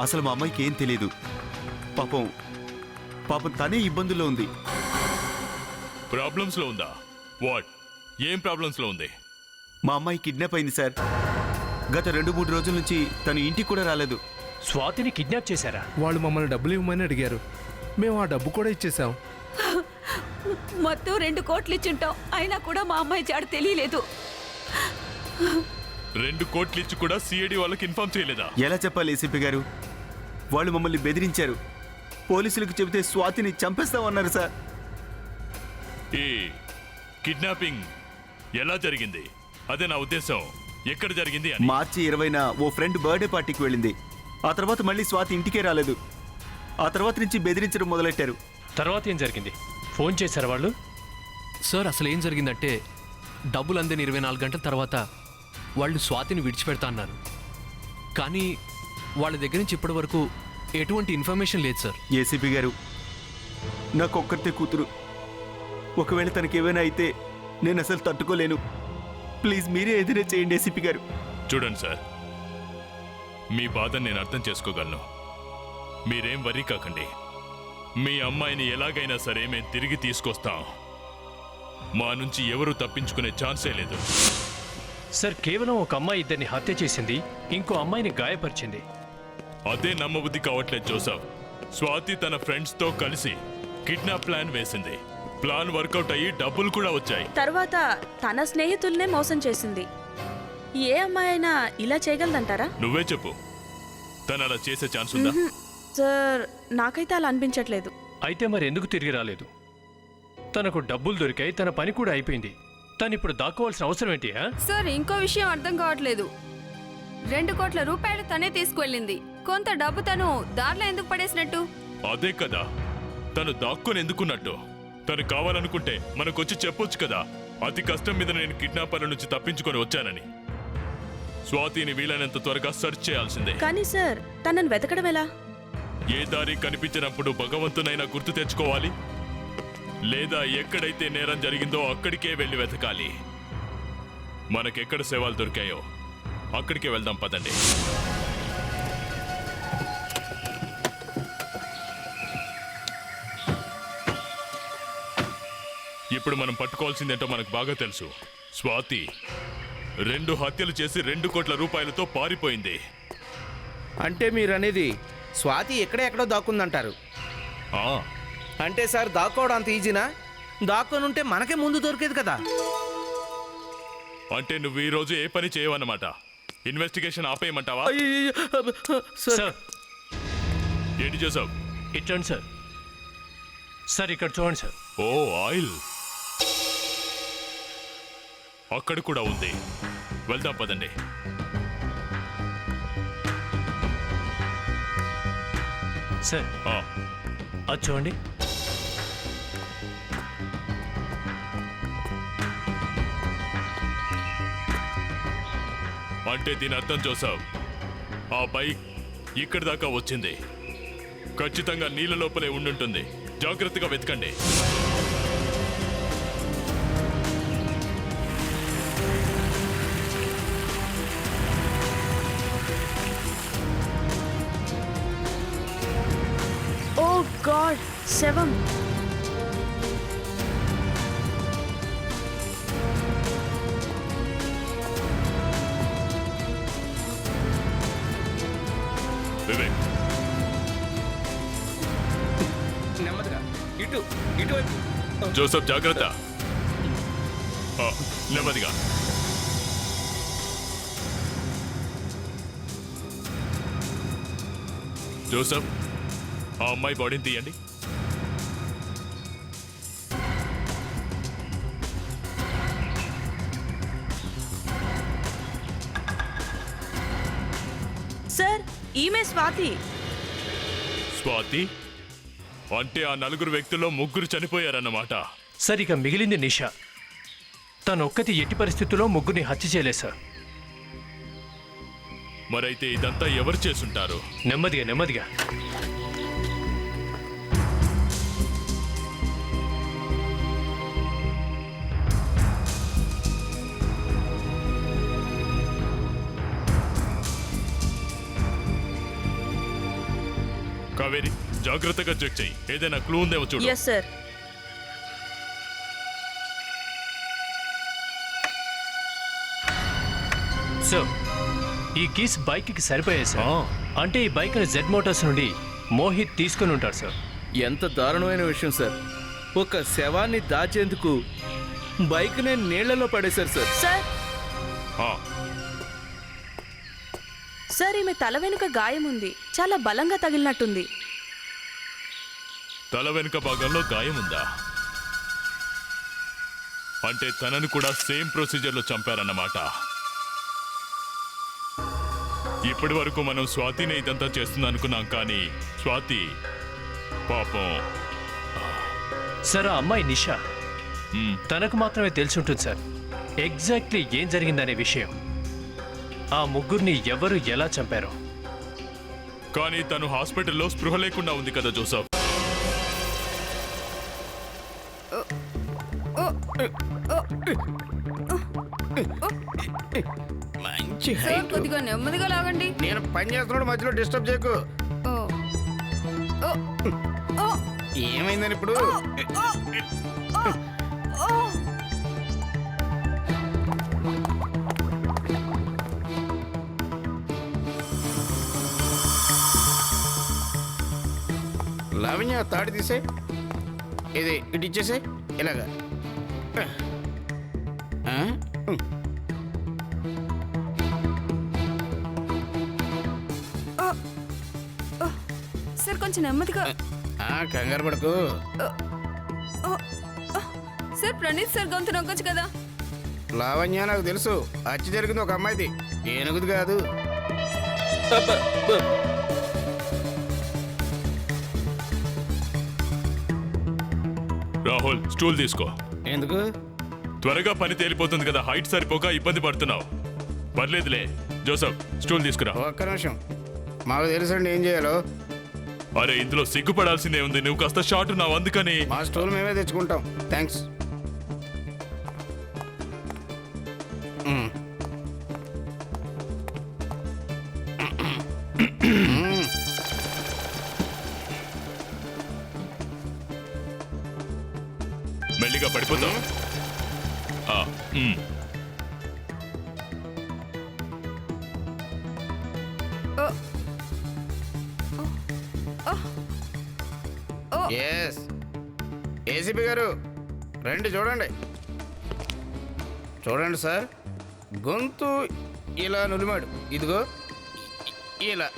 [SPEAKER 7] అసలు మా అమ్మాయికి ఏం తెలియదు. పాపం తనే ఇబ్బందుల్లో ఉంది.
[SPEAKER 1] ప్రాబ్లమ్స్ లో ఉందా? వాట్? ఏం ప్రాబ్లమ్స్ లో ఉంది?
[SPEAKER 7] మా అమ్మాయి కిడ్నాప్ అయింది సార్. గత 2-3 రోజుల నుంచి తను ఇంటికి కూడా రాలేదు.
[SPEAKER 6] స్వాతిని కిడ్నాప్ చేశారా?
[SPEAKER 11] వాళ్ళు మమ్మల్ని డబ్బులు ఇవ్వమని అడిగారు. మేము ఆ డబ్బు కూడా ఇచ్చేసాం.
[SPEAKER 2] మొత్తం 2 కోట్లు ఇచ్చుంటాం, అయినా కూడా మా అమ్మాయి జాడ తెలియలేదు.
[SPEAKER 1] 2 కోట్లు ఇచ్చి కూడా సిఐడి వాళ్ళకి ఇన్ఫార్మ్ చేయలేదా?
[SPEAKER 7] ఎలా చెప్పాలి ఏసీపీ గారు? వాళ్ళు మమ్మల్ని బెదిరించారు. పోలీసులకు చెబితే స్వాతిని చంపేస్తామన్నారు సార్.
[SPEAKER 1] ఈ కిడ్నాపింగ్ ఎలా జరిగింది? అదే నా ఉద్దేశం. ఎక్కడ జరిగింది అని.
[SPEAKER 7] మార్చి 20న ఓ ఫ్రెండ్ బర్త్డే పార్టీకి వెళ్ళింది. ఆ తర్వాత మళ్ళీ స్వాతి ఇంటికే రాలేదు. ఆ తర్వాత నుంచి బెదిరించడం మొదలెట్టారు.
[SPEAKER 6] తర్వాత ఏం జరిగింది? ఫోన్ చేశారు వాళ్ళు?
[SPEAKER 11] సార్ అసలు ఏం జరిగిందంటే డబ్బులు అందిన 24 గంటల తర్వాత వాళ్ళు స్వాతిని విడిచిపెడతా అన్నారు. కానీ వాళ్ళ దగ్గర నుంచి ఇప్పటి వరకు ఎటువంటి ఇన్ఫర్మేషన్ లేదు సార్.
[SPEAKER 7] ఏసీపీ గారు, నాకొక్కరితే కూతురు. ఒకవేళ తనకేమైనా అయితే నేను అసలు తట్టుకోలేను. ప్లీజ్ మీరే ఏదైనా చేయండి ఏసీపీ గారు.
[SPEAKER 1] చూడండి సార్, మీ బాధను నేను అర్థం చేసుకోగలను. మీరేం వర్రీ కాకండి. మీ అమ్మాయిని ఎలాగైనా సరే మేము తిరిగి తీసుకొస్తాం. మా నుంచి ఎవరు తప్పించుకునే ఛాన్సే లేదు.
[SPEAKER 6] సార్, కేవలం ఒక అమ్మాయి ఇద్దరిని హత్య చేసింది, ఇంకో అమ్మాయిని గాయపరిచింది.
[SPEAKER 1] అదే నమ్మబుద్ధి కావట్లేదు జోసఫ్. స్వాతి తన ఫ్రెండ్స్తో కలిసి కిడ్నాప్ ప్లాన్ వేసింది. ప్లాన్ వర్కౌట్ అయ్యి డబ్బులు కూడా వచ్చాయి.
[SPEAKER 2] తర్వాత తన స్నేహితుల్నే మోసం చేసింది. ఏ అమ్మాయి అయినా ఇలా చేయగలదంటారా?
[SPEAKER 1] నువ్వే చెప్పు, తను అలా చేసే ఛాన్స్ ఉందా?
[SPEAKER 2] సార్, నాకైతే అలా అనిపించట్లేదు.
[SPEAKER 6] అయితే మరి ఎందుకు తిరిగి రాలేదు? తనకు డబ్బులు దొరికాయి, తన పని కూడా అయిపోయింది. తను ఇప్పుడు దాక్కోవాల్సిన అవసరం ఏంటి?
[SPEAKER 12] సార్, ఇంకో విషయం అర్థం కావట్లేదు. 2 కోట్ల రూపాయలు తనే తీసుకువెళ్ళింది. కొంత డబ్బు తను దారిలో ఎందుకు పడేసినట్టు?
[SPEAKER 1] అదే కదా, తను దాక్కుని ఎందుకున్నట్టు. తను కావాలనుకుంటే మనకొచ్చి చెప్పొచ్చు కదా, అతి కష్టం మీద నేను కిడ్నాపర్ల నుంచి తప్పించుకొని వచ్చానని. స్వాతిని వీలైనంత త్వరగా సెర్చ్ చేయాల్సిందే.
[SPEAKER 2] కానీ సార్, తనను వెతకడం ఎలా?
[SPEAKER 1] ఏ దారి కనిపించినప్పుడు భగవంతునైనా గుర్తు తెచ్చుకోవాలి, లేదా ఎక్కడైతే నేరం జరిగిందో అక్కడికే వెళ్ళి వెతకాలి. మనకెక్కడ సేవలు దొరికాయో అక్కడికే వెళ్దాం, పదండి. ఇప్పుడు మనం పట్టుకోవాల్సిందేంటో మనకు బాగా తెలుసు. స్వాతి 2 హత్యలు చేసి 2 కోట్ల రూపాయలతో పారిపోయింది.
[SPEAKER 8] అంటే మీరనేది స్వాతి ఎక్కడెక్కడో దాక్కుందంటారు.
[SPEAKER 1] ఆ,
[SPEAKER 8] అంటే సార్ దాక్కోవడం అంత ఈజీనా? దాక్కొని ఉంటే మనకే ముందు దొరికేది కదా.
[SPEAKER 1] అంటే నువ్వు ఈ రోజు ఏ పని చేయవన్నమాట. ఇన్వెస్టిగేషన్ ఆపేయమంటావా?
[SPEAKER 6] సార్
[SPEAKER 1] ఏంటి చేసావు?
[SPEAKER 6] ఇట్టండి సార్. సార్ ఇక్కడ చూడండి సార్.
[SPEAKER 1] ఓ, ఆయిల్ అక్కడ కూడా ఉంది. వెళ్దాం పదండి.
[SPEAKER 6] సార్
[SPEAKER 1] ఆ,
[SPEAKER 6] అది చూడండి.
[SPEAKER 1] అంటే దీని అర్థం చూసావు, ఆ బైక్ ఇక్కడి దాకా వచ్చింది. ఖచ్చితంగా నీళ్ళ లోపలే ఉండుంటుంది. జాగ్రత్తగా వెతకండి.
[SPEAKER 2] ఓ గాడ్, శవం.
[SPEAKER 1] వివేక్,
[SPEAKER 8] నెమ్మదిగా ఇటువైపు.
[SPEAKER 1] జోసఫ్ జాగ్రత్త. ఆ, నెమ్మదిగా. జోసఫ్, ఆ అమ్మాయి బాడీని తీయండి.
[SPEAKER 2] సార్, ఈమె స్వాతి.
[SPEAKER 1] స్వాతి అంటే ఆ 4 వ్యక్తుల్లో 3 చనిపోయారన్నమాట.
[SPEAKER 6] సార్ ఇక మిగిలింది నిషా. తనొక్కతి ఎట్టి పరిస్థితుల్లో 3ని హత్య చేయలేదు సార్.
[SPEAKER 1] మరైతే ఇదంతా ఎవరు చేసుంటారు?
[SPEAKER 6] నెమ్మదిగా నెమ్మదిగా.
[SPEAKER 1] కావేరి, జాగ్రత్తగా చెక్ చెయ్యి. ఏదైనా క్లూ ఉందేమో చూడు.
[SPEAKER 2] Yes sir.
[SPEAKER 6] సార్ ఈ కీస్ బైక్కి సరిపోయాయి సార్. అంటే ఈ బైక్ని జెడ్ మోటార్స్ నుండి మోహిత్ తీసుకుని ఉంటాడు సార్.
[SPEAKER 8] ఎంత దారుణమైన విషయం సార్. ఒక శవాన్ని దాచేందుకు బైక్నే నీళ్లలో పడేశారు సార్.
[SPEAKER 2] సార్
[SPEAKER 1] ఆ,
[SPEAKER 2] సార్, ఈమె తల వెనుక గాయం ఉంది. చాలా బలంగా తగిలినట్టుంది.
[SPEAKER 1] తల వెనుక భాగంలో గాయం ఉందా? అంటే తనను కూడా సేమ్ ప్రొసీజర్లో చంపారన్నమాట. ఇప్పటి వరకు మనం స్వాతినే ఇదంతా చేస్తుంది అనుకున్నాం, కానీ స్వాతి పాపం.
[SPEAKER 6] సార్ ఆ అమ్మాయి నిషా,
[SPEAKER 1] మ్,
[SPEAKER 6] తనకు మాత్రమే తెలిసి ఉంటుంది సార్ ఎగ్జాక్ట్లీ ఏం జరిగిందనే విషయం. ఆ 3ని ఎవరు ఎలా చంపారో.
[SPEAKER 1] కానీ తను హాస్పిటల్లో స్పృహ లేకుండా ఉంది కదా జోసఫ్.
[SPEAKER 8] మంచి
[SPEAKER 12] సార్ కొద్దిగా నెమ్మదిగా లాగండి.
[SPEAKER 8] నేను పని చేస్తున్నాడు, మధ్యలో డిస్టర్బ్ చేయకు.
[SPEAKER 12] ఓ, ఓ, ఓ,
[SPEAKER 8] ఏమైందని ఇప్పుడు?
[SPEAKER 12] ఓ, ఓ.
[SPEAKER 8] లావణ్య, తాడి తీసే. ఇది ఇటు ఇచ్చేసే. ఇలాగా. ఆ?
[SPEAKER 12] సార్ కొంచెం నెమ్మదిగా.
[SPEAKER 8] కంగారు పడకు.
[SPEAKER 12] సార్ ప్రణీత్ సార్ గొంతు నొక్కొచ్చు కదా.
[SPEAKER 8] లావణ్య, నాకు తెలుసు హత్య జరిగింది ఒక అమ్మాయిది, ఏనుగుది కాదు.
[SPEAKER 1] రాహుల్, స్టూల్ తీసుకో.
[SPEAKER 8] ఎందుకు?
[SPEAKER 1] త్వరగా పని తేలిపోతుంది కదా. హైట్ సరిపోక ఇబ్బంది పడుతున్నావు. పర్లేదులే. జోసఫ్, స్టూల్ తీసుకురా.
[SPEAKER 8] ఒక్క నిమిషం, మాకు తెలుసండి ఏం చేయాలో.
[SPEAKER 1] అరే, ఇందులో సిగ్గుపడాల్సిందే ఉంది. నువ్వు కాస్త షార్ట్ ఉన్నావు, అందుకని.
[SPEAKER 8] మా స్టూల్ మేమే తెచ్చుకుంటాం. థ్యాంక్స్.
[SPEAKER 1] మెల్లిగా పడిపోతావు.
[SPEAKER 8] ఎస్ ఏసీపీ గారు రండి చూడండి. చూడండి సార్, గొంతు ఇలా నులిమాడు, ఇదిగో ఇలా.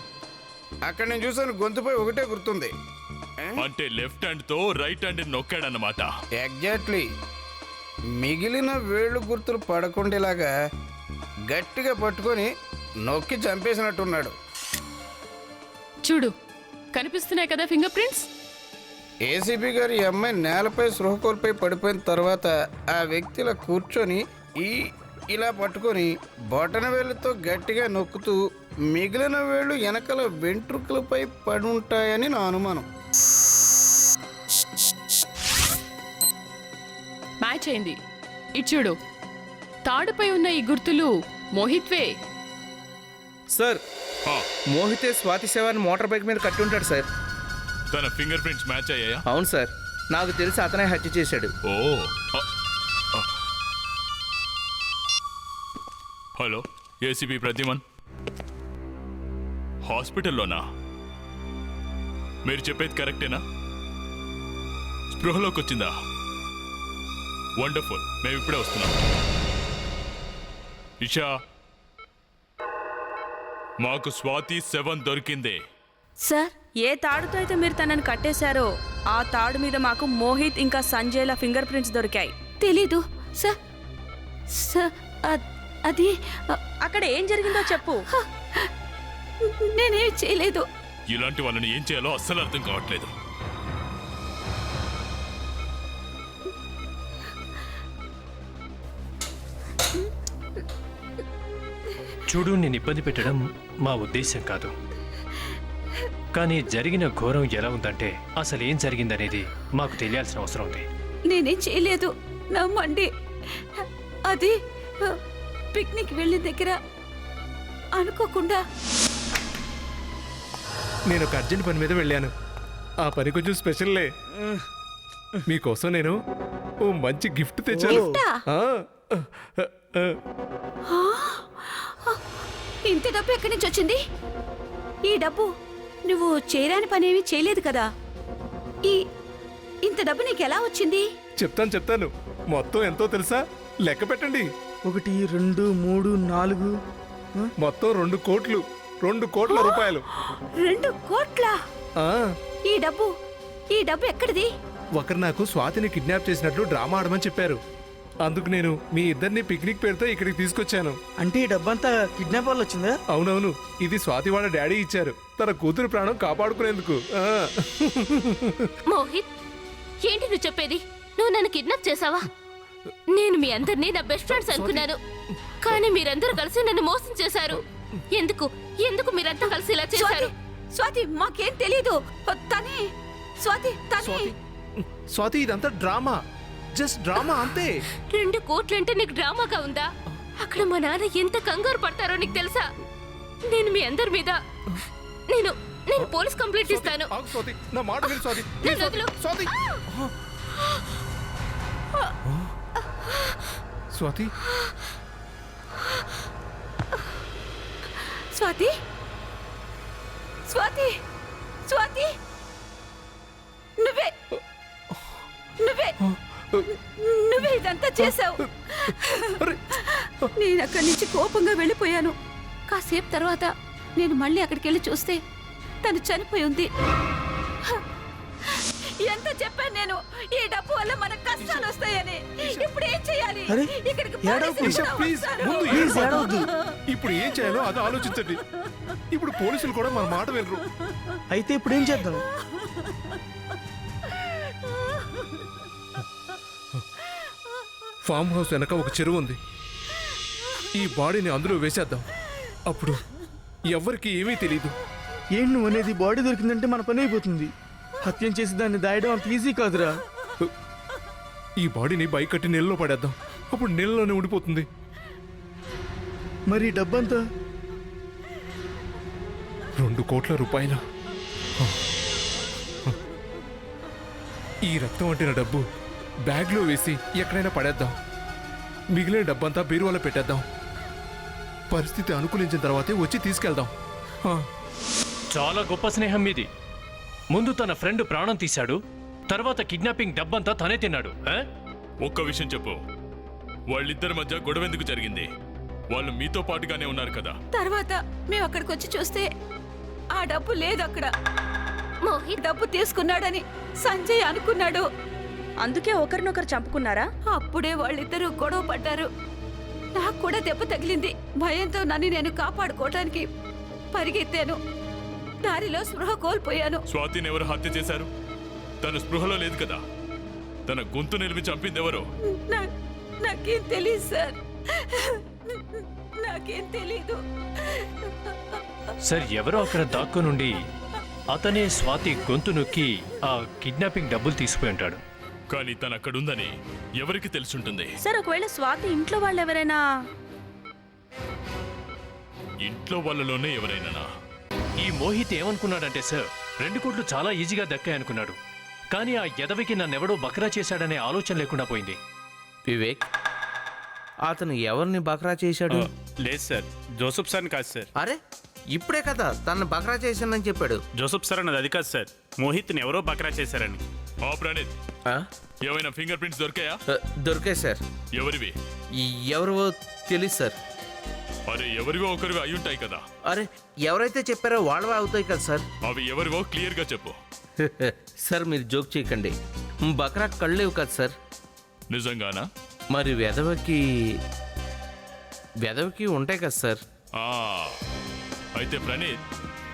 [SPEAKER 8] అక్కడ నేను చూసాను, గొంతుపై ఒకటే గుర్తుంది.
[SPEAKER 1] అంటే లెఫ్ట్ హ్యాండ్ తో రైట్ హ్యాండ్ నొక్కాడన్నమాట.
[SPEAKER 8] ఎగ్జాక్ట్లీ. మిగిలిన వేళ్ళు గుర్తులు పడకుండేలాగా గట్టిగా పట్టుకొని నొక్కి చంపేసినట్టున్నాడు.
[SPEAKER 13] చూడు, కనిపిస్తున్నాయి కదా ఫింగర్ ప్రింట్స్.
[SPEAKER 8] ఏసీపీ గారు ఈ అమ్మాయి నేలపై స్పృహ కోల్పోయి పడిపోయిన తర్వాత ఆ వ్యక్తి ఇలా కూర్చొని ఇలా పట్టుకొని బొటన వేళ్ళతో గట్టిగా నొక్కుతూ మిగిలిన వేళ్ళు వెనకల వెంట్రుకలపై పడి ఉంటాయని నా అనుమానం.
[SPEAKER 13] మ్యాచ్ అయింది. ఇటు చూడు, తాడుపై ఉన్న ఈ గుర్తులు మోహిత్వే.
[SPEAKER 3] సార్, మోహితే స్వాతి శవాన్ని మోటార్ బైక్ మీద కట్టి ఉంటాడు సార్.
[SPEAKER 1] తన ఫింగర్ ప్రింట్స్ మ్యాచ్ అయ్యాయా?
[SPEAKER 3] అవును సార్, నాకు తెలిసి అతనే హత్య చేశాడు.
[SPEAKER 1] ఓ హలో, ఏసీపీ ప్రద్యుమన్. హాస్పిటల్లోనా? మీరు చెప్పేది కరెక్టేనా? స్పృహలోకి వచ్చిందా? వండర్ఫుల్, మేము ఇప్పుడే వస్తున్నాం. ఇషా, మాకు స్వాతి 7 దొరికింది.
[SPEAKER 2] సార్, ఏ తాడుతో అయితే మీరు తనని కట్టేశారో ఆ తాడు మీద మాకు మోహిత్ ఇంకా సంజయ్ల ఫింగర్ ప్రింట్స్ దొరికాయి.
[SPEAKER 12] తెలీదు సార్. సార్, అది
[SPEAKER 2] అక్కడ ఏం జరిగిందో చెప్పు.
[SPEAKER 12] నేనేమి చేయలేదు.
[SPEAKER 1] ఇలాంటి వాళ్ళని ఏం చేయాలో అస్సలు అర్థం కావట్లేదు.
[SPEAKER 6] చూడు, నేను ఇబ్బంది పెట్టడం మా ఉద్దేశం కాదు. కానీ జరిగిన ఘోరం ఎలా ఉందంటే అసలు ఏం జరిగిందనేది మాకు తెలియాల్సిన అవసరం ఉంది.
[SPEAKER 12] నేనేం చేయలేదు, నమ్మండి. అది పిక్నిక్ వెళ్ళిన దగ్గర అనుకోకుండా.
[SPEAKER 5] నేను ఒక అర్జెంట్ పని మీద వెళ్ళాను. ఆ పని కొంచెం స్పెషల్లే. మీకోసం నేను ఓ మంచి గిఫ్ట్ తెచ్చాను.
[SPEAKER 12] ఇంత డబ్బు ఎక్కడి నుంచి వచ్చింది? ఈ డబ్బు నువ్వు చేయరాని పనేమీ చేయలేదు కదా. ఇంత డబ్బు నీకు ఎలా వచ్చింది?
[SPEAKER 5] చెప్తాను. మొత్తం ఎంతో తెలుసా? లెక్క పెట్టండి.
[SPEAKER 3] 1, 2, 3, 4.
[SPEAKER 5] మొత్తం 2 కోట్లు. 2 కోట్ల రూపాయలు.
[SPEAKER 12] 2 కోట్ల?
[SPEAKER 5] ఆ,
[SPEAKER 12] ఈ డబ్బు ఎక్కడిది?
[SPEAKER 5] ఒకరు నాకు స్వాతిని కిడ్నాప్ చేసినట్లు డ్రామా ఆడమని చెప్పారు. అందుకు నేను మీ ఇద్దరిని పిక్నిక్ పేరుతో ఇక్కడికి తీసుకొచ్చాను.
[SPEAKER 3] అంటే ఈ డబ్బంతా కిడ్నాప్ వల్ల వచ్చిందా?
[SPEAKER 5] అవునవును, ఇది స్వాతి వాళ్ళ డాడీ ఇచ్చారు తన కూతురు ప్రాణం కాపాడుకునేందుకు.
[SPEAKER 4] మోహిత్, ఏంటి నువ్వు చెప్పేది? నువ్వు నన్ను కిడ్నాప్ చేసావా? నేను మీ అందరినీ నా బెస్ట్ ఫ్రెండ్స్ అనుకున్నాను, కానీ మీరందరూ కలిసి నన్ను మోసం చేశారు. ఎందుకు మీరంతా కలిసి ఇలా చేశారు?
[SPEAKER 12] స్వాతి, మాకేం తెలీదు.
[SPEAKER 5] స్వాతి, ఇదంతా డ్రామా, జస్ట్ డ్రామా అంతే.
[SPEAKER 4] 2 కోట్లంటే నీకు డ్రామాగా ఉందా? అక్కడ మా నాన్న ఎంత కంగారు పడతారో నీకు తెలుసా? నేను మీ అందరి మీద నేను పోలీస్ కంప్లైంట్ ఇస్తాను.
[SPEAKER 5] నా మాట విను స్వాతి.
[SPEAKER 4] నన్ను వదిలు.
[SPEAKER 5] స్వాతి, స్వాతి,
[SPEAKER 12] స్వాతి, స్వాతి, స్వాతి, నువ్వే ఇదంతా చేశావు. నేను అక్కడి నుంచి కోపంగా వెళ్ళిపోయాను. కాసేపు తర్వాత నేను మళ్ళీ అక్కడికి వెళ్ళి చూస్తే తను చనిపోయి ఉంది. ఎంత చెప్పాను నేను, ఈ డబ్బు వల్ల మనకు కష్టాలు వస్తాయని. ఇప్పుడు ఏం చేయాలి? ఇక్కడికి
[SPEAKER 5] ఇప్పుడు ఏం చేయాలో అది ఆలోచించండి. ఇప్పుడు పోలీసులు కూడా మన మాట వినరు.
[SPEAKER 3] అయితే ఇప్పుడు ఏం చేద్దాం?
[SPEAKER 5] ఫామ్ హౌస్ వెనక ఒక చెరువు ఉంది. ఈ బాడీని అందులో వేసేద్దాం. అప్పుడు ఎవ్వరికి ఏమీ తెలీదు.
[SPEAKER 3] ఏంటి నువ్వు అనేది? బాడీ దొరికిందంటే మన పని అయిపోతుంది. హత్యం చేసి దాన్ని దాయడం అంత ఈజీ కాదురా.
[SPEAKER 5] ఈ బాడీని బైక్ కట్టి నీళ్ళలో పడేద్దాం. అప్పుడు నీళ్ళలోనే ఉండిపోతుంది.
[SPEAKER 3] మరి డబ్బంతా?
[SPEAKER 5] 2 కోట్ల రూపాయలు. ఈ రక్తం అంటిన డబ్బు బ్యాగ్లో వేసి ఎక్కడైనా పడేద్దాం. మిగిలిన డబ్బంతా బీరువాలో పెట్టేద్దాం. పరిస్థితి అనుకూలించిన తర్వాతే వచ్చి తీసుకెళ్దాం.
[SPEAKER 6] చాలా గొప్ప స్నేహం మీది. ముందు తన ఫ్రెండ్ ప్రాణం తీశాడు, తర్వాత కిడ్నాపింగ్ డబ్బంతా తనే తిన్నాడు.
[SPEAKER 1] ఒక్క విషయం చెప్పు, వాళ్ళిద్దరి మధ్య గొడవ ఎందుకు జరిగింది? వాళ్ళు మీతో పాటుగానే ఉన్నారు కదా.
[SPEAKER 12] తర్వాత మేము అక్కడికి వచ్చి చూస్తే ఆ డబ్బు లేదు అక్కడ. మోహిత్ డబ్బు తీసుకున్నాడని సంజయ్ అనుకున్నాడు.
[SPEAKER 2] అందుకే ఒకరినొకరు చంపుకున్నారా?
[SPEAKER 12] అప్పుడే వాళ్ళిద్దరూ గొడవ పడ్డారు. నాకు కూడా దెబ్బ తగిలింది. భయంతో నన్ను నేను కాపాడుకోవడానికి పరిగెత్తాను. దారిలో స్పృహ కోల్పోయాను.
[SPEAKER 1] స్వాతిని ఎవరు హత్య చేశారు? తన స్పృహలో లేదు కదా. తన గొంతు నిలిపి చంపింది ఎవరు?
[SPEAKER 12] నాకేం తెలియదు సార్, నాకేం తెలీదు.
[SPEAKER 6] సార్, ఎవరో అక్కడ దాక్కునుండి అతనే స్వాతి గొంతు నొక్కి ఆ కిడ్నాపింగ్ డబ్బులు తీసుకుపోయి ఉంటాడు.
[SPEAKER 1] కానీ తను అక్కడుందని ఎవరికి తెలుసుంటుంది?
[SPEAKER 2] సార్, ఒకవేళ స్వాతి ఇంట్లో వాళ్ళు ఎవరైనా?
[SPEAKER 1] ఇంట్లో వాళ్ళలోనే ఎవరైనా?
[SPEAKER 6] ఈ మోహిత్ ఏమనుకున్నాడంటే సార్, 2 కోట్లు చాలా ఈజీగా దక్కాయనుకున్నాడు. కానీ ఆ ఎదవికి నన్నెవడో బక్రా చేశాడనే ఆలోచన లేకుండా పోయింది.
[SPEAKER 14] వివేక్, అతను ఎవరిని బక్రా చేశాడు?
[SPEAKER 9] లేదు సార్, జోసఫ్ సార్ని కాదు సార్.
[SPEAKER 14] అరే, ఇప్పుడే కదా తను బక్రా చేశానని చెప్పాడు.
[SPEAKER 9] జోసఫ్ సార్ అన్నది అది కాదు సార్, మోహిత్ని ఎవరో బక్రా చేశారని.
[SPEAKER 1] ప్రణీత్, ఏమైనా ఫింగర్ ప్రింట్స్ దొరికాయా?
[SPEAKER 14] దొరికాయి సార్.
[SPEAKER 1] ఎవరివి?
[SPEAKER 14] ఎవరివో తెలీదు సార్.
[SPEAKER 1] అరే, ఎవరివో ఒకరివి అయి ఉంటాయి కదా.
[SPEAKER 14] అరే, ఎవరైతే చెప్పారో వాళ్ళవే అవుతాయి కదా సార్.
[SPEAKER 1] అవి ఎవరివో క్లియర్ గా చెప్పు.
[SPEAKER 14] సార్, మీరు జోక్ చేయకండి. బక్రా కళ్ళేవు కదా సార్.
[SPEAKER 1] నిజంగానా?
[SPEAKER 14] మరి వెదవకి ఉంటాయి కదా సార్.
[SPEAKER 1] అయితే ప్రణీత్,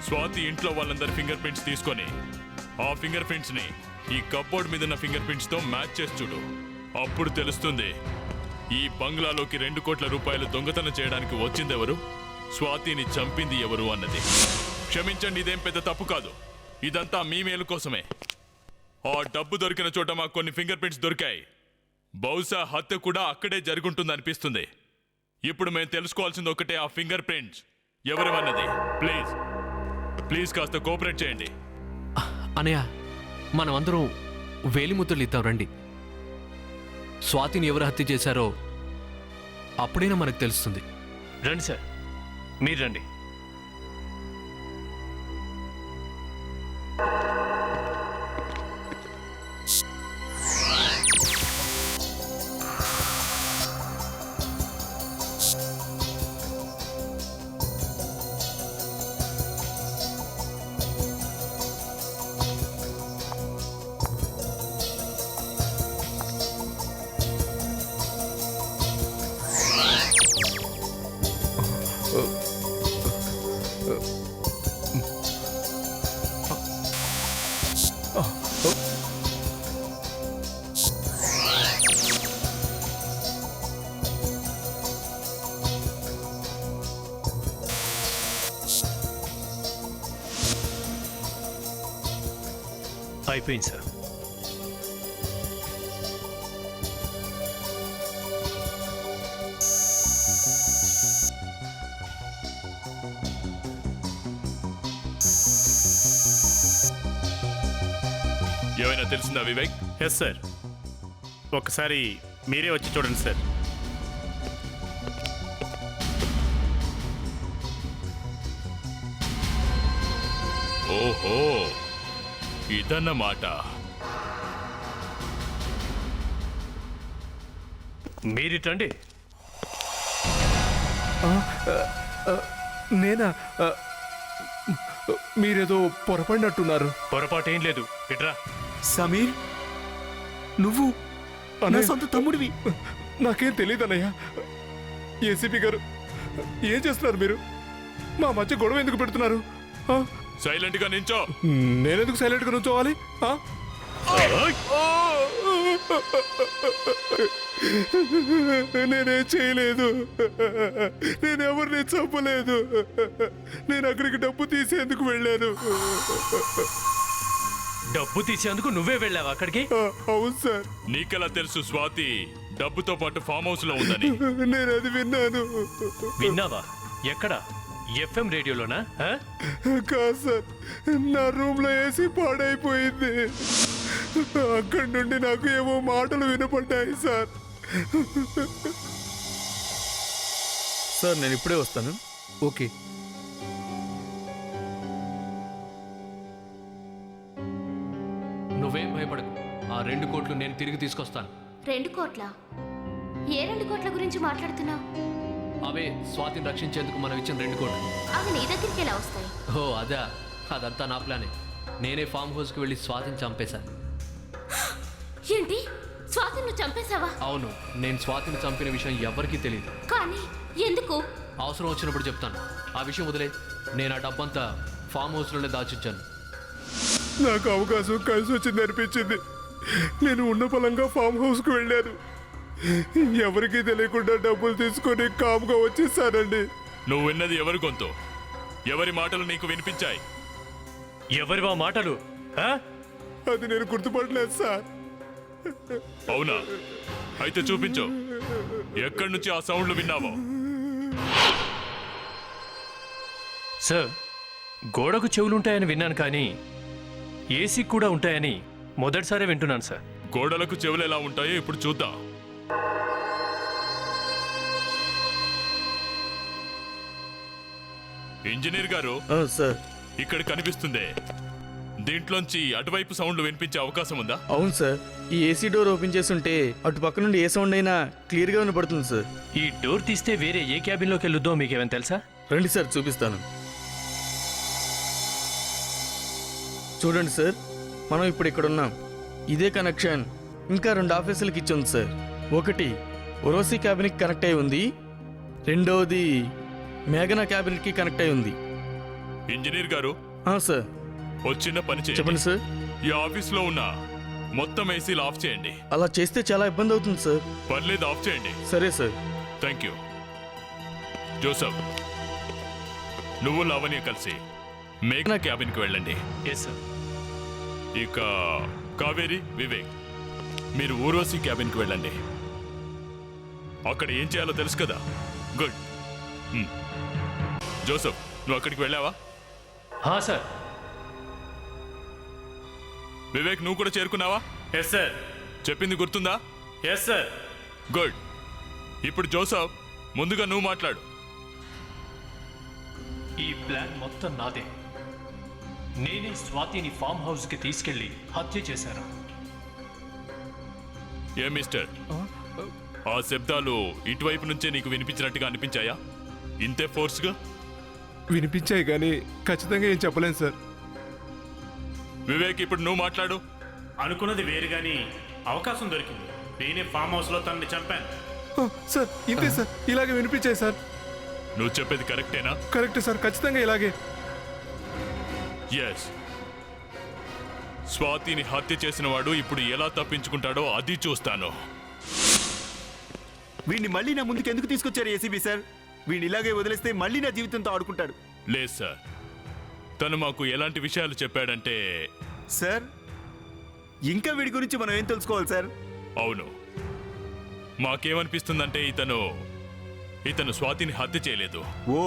[SPEAKER 1] స్వాతి ఇంట్లో వాళ్ళందరి ఫింగర్ ప్రింట్స్ తీసుకొని ఆ ఫింగర్ ప్రింట్స్ ని ఈ కప్బోర్డ్ మీద ఉన్న ఫింగర్ ప్రింట్స్ తో మ్యాచ్ చేసి చూడు. అప్పుడు తెలుస్తుంది ఈ బంగ్లాలోకి 2 కోట్ల రూపాయలు దొంగతనం చేయడానికి వచ్చిందెవరు, స్వాతిని చంపింది ఎవరు అన్నది. క్షమించండి, ఇదేం పెద్ద తప్పు కాదు. ఇదంతా మీ మేలు కోసమే. ఆ డబ్బు దొరికిన చోట మాకు కొన్ని ఫింగర్ ప్రింట్స్ దొరికాయి. బహుశా హత్య కూడా అక్కడే జరుగుంటుంది అనిపిస్తుంది. ఇప్పుడు మేము తెలుసుకోవాల్సింది ఒకటే, ఆ ఫింగర్ ప్రింట్స్ ఎవరివన్నది. ప్లీజ్ కాస్త కోఆపరేట్ చేయండి.
[SPEAKER 11] అనయ్య, మనమందరం వేలిముద్రలు ఇద్దాం రండి. స్వాతిని ఎవరు హత్య చేశారో అప్పుడైనా మనకు తెలుస్తుంది.
[SPEAKER 6] రండి సార్, మీరు రండి. అయిపోయింది సార్.
[SPEAKER 1] ఏమైనా తెలిసిందా వివేక్?
[SPEAKER 9] ఎస్ సార్, ఒకసారి మీరే వచ్చి చూడండి సార్.
[SPEAKER 1] ఓహో, ఇదన్నమాట.
[SPEAKER 6] మీరిటండి.
[SPEAKER 5] నేనా? మీరేదో పొరపడినట్టున్నారు.
[SPEAKER 6] పొరపాటు ఏం లేదు, ఇట్రా.
[SPEAKER 7] సమీర్, నువ్వు నా సొంత తమ్ముడివి.
[SPEAKER 5] నాకేం తెలియదు అన్నయ్య. ఏసీపీ గారు, ఏం చేస్తున్నారు మీరు? మా మధ్య గొడవ ఎందుకు పెడుతున్నారు?
[SPEAKER 1] సైలెంట్ గా నించో.
[SPEAKER 5] నేనెందుకు సైలెంట్ గా నుంచోవాలి? నేనేం చేయలేదు. నేనెవరిని చంపలేదు. నేను అక్కడికి డబ్బు తీసేందుకు వెళ్ళాను.
[SPEAKER 6] డబ్బు తీసేందుకు నువ్వే వెళ్ళావా అక్కడికి?
[SPEAKER 5] అవును సార్.
[SPEAKER 1] నీకెలా తెలుసు స్వాతి డబ్బుతో పాటు ఫామ్ హౌస్ లో ఉందని?
[SPEAKER 5] నేను అది విన్నాను.
[SPEAKER 6] విన్నావా? ఎక్కడ? ఎఫ్ఎం రేడియోలోనా?
[SPEAKER 5] కాదు సార్, నా రూమ్ లో ఏసీ పాడైపోయింది. అక్కడి నుండి నాకు ఏవో మాటలు వినపడ్డాయి సార్.
[SPEAKER 3] సార్, నేను ఇప్పుడే వస్తాను.
[SPEAKER 5] ఓకే.
[SPEAKER 11] నువ్వేం భయపడకు. ఆ 2 కోట్లు నేను తిరిగి తీసుకొస్తాను.
[SPEAKER 4] 2 కోట్ల? ఏ 2 కోట్ల గురించి మాట్లాడుతున్నావు?
[SPEAKER 11] అవే స్వాతిని రక్షించేందుకు మనం ఇచ్చిన 2 కోట్లు.
[SPEAKER 4] అవి నీ దగ్గరికి ఎలా వస్తాయి?
[SPEAKER 11] ఓ అదా, అదంతా నా ప్లానే. నేనే ఫామ్ హౌస్కి వెళ్ళి స్వాతిని చంపేశాను.
[SPEAKER 4] ఏంటి, స్వాతిని నువ్వు చంపేశావా?
[SPEAKER 11] అవును, నేను స్వాతిని చంపిన విషయం ఎవరికీ తెలియదు.
[SPEAKER 4] కానీ ఎందుకు?
[SPEAKER 11] అవసరం వచ్చినప్పుడు చెప్తాను. ఆ విషయం వదిలే. నేను ఆ డబ్బంతా ఫామ్ హౌస్లోనే దాచిచ్చాను.
[SPEAKER 5] నాకు అవకాశం కలిసి వచ్చింది అనిపించింది. నేను ఉన్న పొలంగా ఫామ్ హౌస్కి వెళ్ళాను. ఎవరికీ తెలియకుండా డబ్బులు తీసుకొని కామ్గా వచ్చేసానండి.
[SPEAKER 1] నువ్వు విన్నది ఎవరి గొంతు? ఎవరి మాటలు నీకు వినిపించాయి?
[SPEAKER 6] ఎవరివా మాటలు?
[SPEAKER 5] అది నేను గుర్తుపడలేదు సార్.
[SPEAKER 1] అవునా? అయితే చూపించు, ఎక్కడి నుంచి ఆ సౌండ్లు విన్నావో.
[SPEAKER 6] సార్, గోడకు చెవులుంటాయని విన్నాను, కానీ ఏసీ కూడా ఉంటాయని మొదటిసారి వింటున్నాను సార్.
[SPEAKER 1] గోడలకు చెవులు ఎలా ఉంటాయో ఇప్పుడు చూద్దాం. ఇంజనీర్ గారు
[SPEAKER 3] సార్,
[SPEAKER 1] ఇక్కడ కనిపిస్తుందే, దీంట్లోంచి అటువైపు సౌండ్లు వినిపించే అవకాశం ఉందా?
[SPEAKER 3] అవును సార్. ఈ ఏసీ డోర్ ఓపెన్ చేస్తుంటే అటు పక్క నుండి ఏ సౌండ్ అయినా క్లియర్గా వినపడుతుంది సార్.
[SPEAKER 6] ఈ డోర్ తీస్తే వేరే ఏ క్యాబిన్లోకి వెళ్ళొద్దో మీకేమైనా తెలుసా?
[SPEAKER 3] రండి సార్, చూపిస్తాను. చూడండి సార్, మనం ఇప్పుడు ఇక్కడ ఉన్నాం. ఇదే కనెక్షన్ ఇంకా 2 ఆఫీసులకి ఇచ్చింది సార్. ఒకటి ఒరోసి క్యాబిన్కి కనెక్ట్ అయి ఉంది, రెండవది మేఘనా క్యాబిన్కి కనెక్ట్ అయి ఉంది.
[SPEAKER 1] ఇంజనీర్ గారు
[SPEAKER 3] సార్,
[SPEAKER 1] ఓ చిన్న పని చేయండి.
[SPEAKER 3] చెప్పండి సార్.
[SPEAKER 1] ఈ ఆఫీస్లో ఉన్న మొత్తం ఏసీలు ఆఫ్ చేయండి.
[SPEAKER 3] అలా చేస్తే చాలా ఇబ్బంది అవుతుంది సార్.
[SPEAKER 1] పర్లేదు, ఆఫ్ చేయండి.
[SPEAKER 3] సరే సార్.
[SPEAKER 1] Thank you. జోసఫ్, నువ్వు లావణ్య కలిసి మేఘనా క్యాబిన్కి వెళ్ళండి.
[SPEAKER 6] Yes sir.
[SPEAKER 1] ఇక కావేరి, వివేక్, మీరు ఊర్వశి క్యాబిన్కి వెళ్ళండి. అక్కడ ఏం చేయాలో తెలుసు కదా. గుడ్. జోసఫ్, నువ్వు అక్కడికి వెళ్ళావా?
[SPEAKER 6] సార్.
[SPEAKER 1] వివేక్, నువ్వు కూడా చేరుకున్నావా?
[SPEAKER 9] Yes sir.
[SPEAKER 1] చెప్పింది గుర్తుందా?
[SPEAKER 9] Yes sir.
[SPEAKER 1] గుడ్. ఇప్పుడు జోసఫ్, ముందుగా నువ్వు మాట్లాడు.
[SPEAKER 6] ఈ ప్లాన్ మొత్తం నాదే. నేనే స్వాతిని ఫామ్ హౌస్కి తీసుకెళ్లి హత్య చేశాను.
[SPEAKER 1] ఏ మిస్టర్, ఆ శబ్దాలు ఇటువైపు నుంచే నీకు వినిపించినట్టుగా అనిపించాయా? ఇంతే ఫోర్స్గా
[SPEAKER 5] వినిపించాయి కానీ ఖచ్చితంగా ఏం చెప్పలేను సార్.
[SPEAKER 1] వివేక్, ఇప్పుడు నువ్వు మాట్లాడు.
[SPEAKER 9] అనుకున్నది వేరు గాని అవకాశం దొరికింది. నేనే ఫామ్ హౌస్లో తనని చంపాను.
[SPEAKER 5] సార్, ఇంతే సార్. ఇలాగే వినిపించాయి సార్.
[SPEAKER 1] నువ్వు చెప్పేది కరెక్టేనా?
[SPEAKER 5] కరెక్ట్ సార్, ఖచ్చితంగా ఇలాగే.
[SPEAKER 1] ఎస్. స్వాతిని హత్య చేసిన వాడు ఇప్పుడు ఎలా తప్పించుకుంటాడో అది చూస్తాను.
[SPEAKER 7] వీడిని మళ్ళీ నా ముందుకు ఎందుకు తీసుకొచ్చారు ఏసీబీ సార్? వీడిని ఇలాగే వదిలేస్తే మళ్ళీ నా జీవితంతో ఆడుకుంటాడు.
[SPEAKER 1] లేదు సార్, తను మాకు ఎలాంటి విషయాలు చెప్పాడంటే.
[SPEAKER 7] సార్, ఇంకా వీడి గురించి మనం ఏం తెలుసుకోవాలి సార్?
[SPEAKER 1] అవును, మాకేమనిపిస్తుందంటే ఇతను స్వాతిని హత్య చేయలేదు.
[SPEAKER 7] ఓ,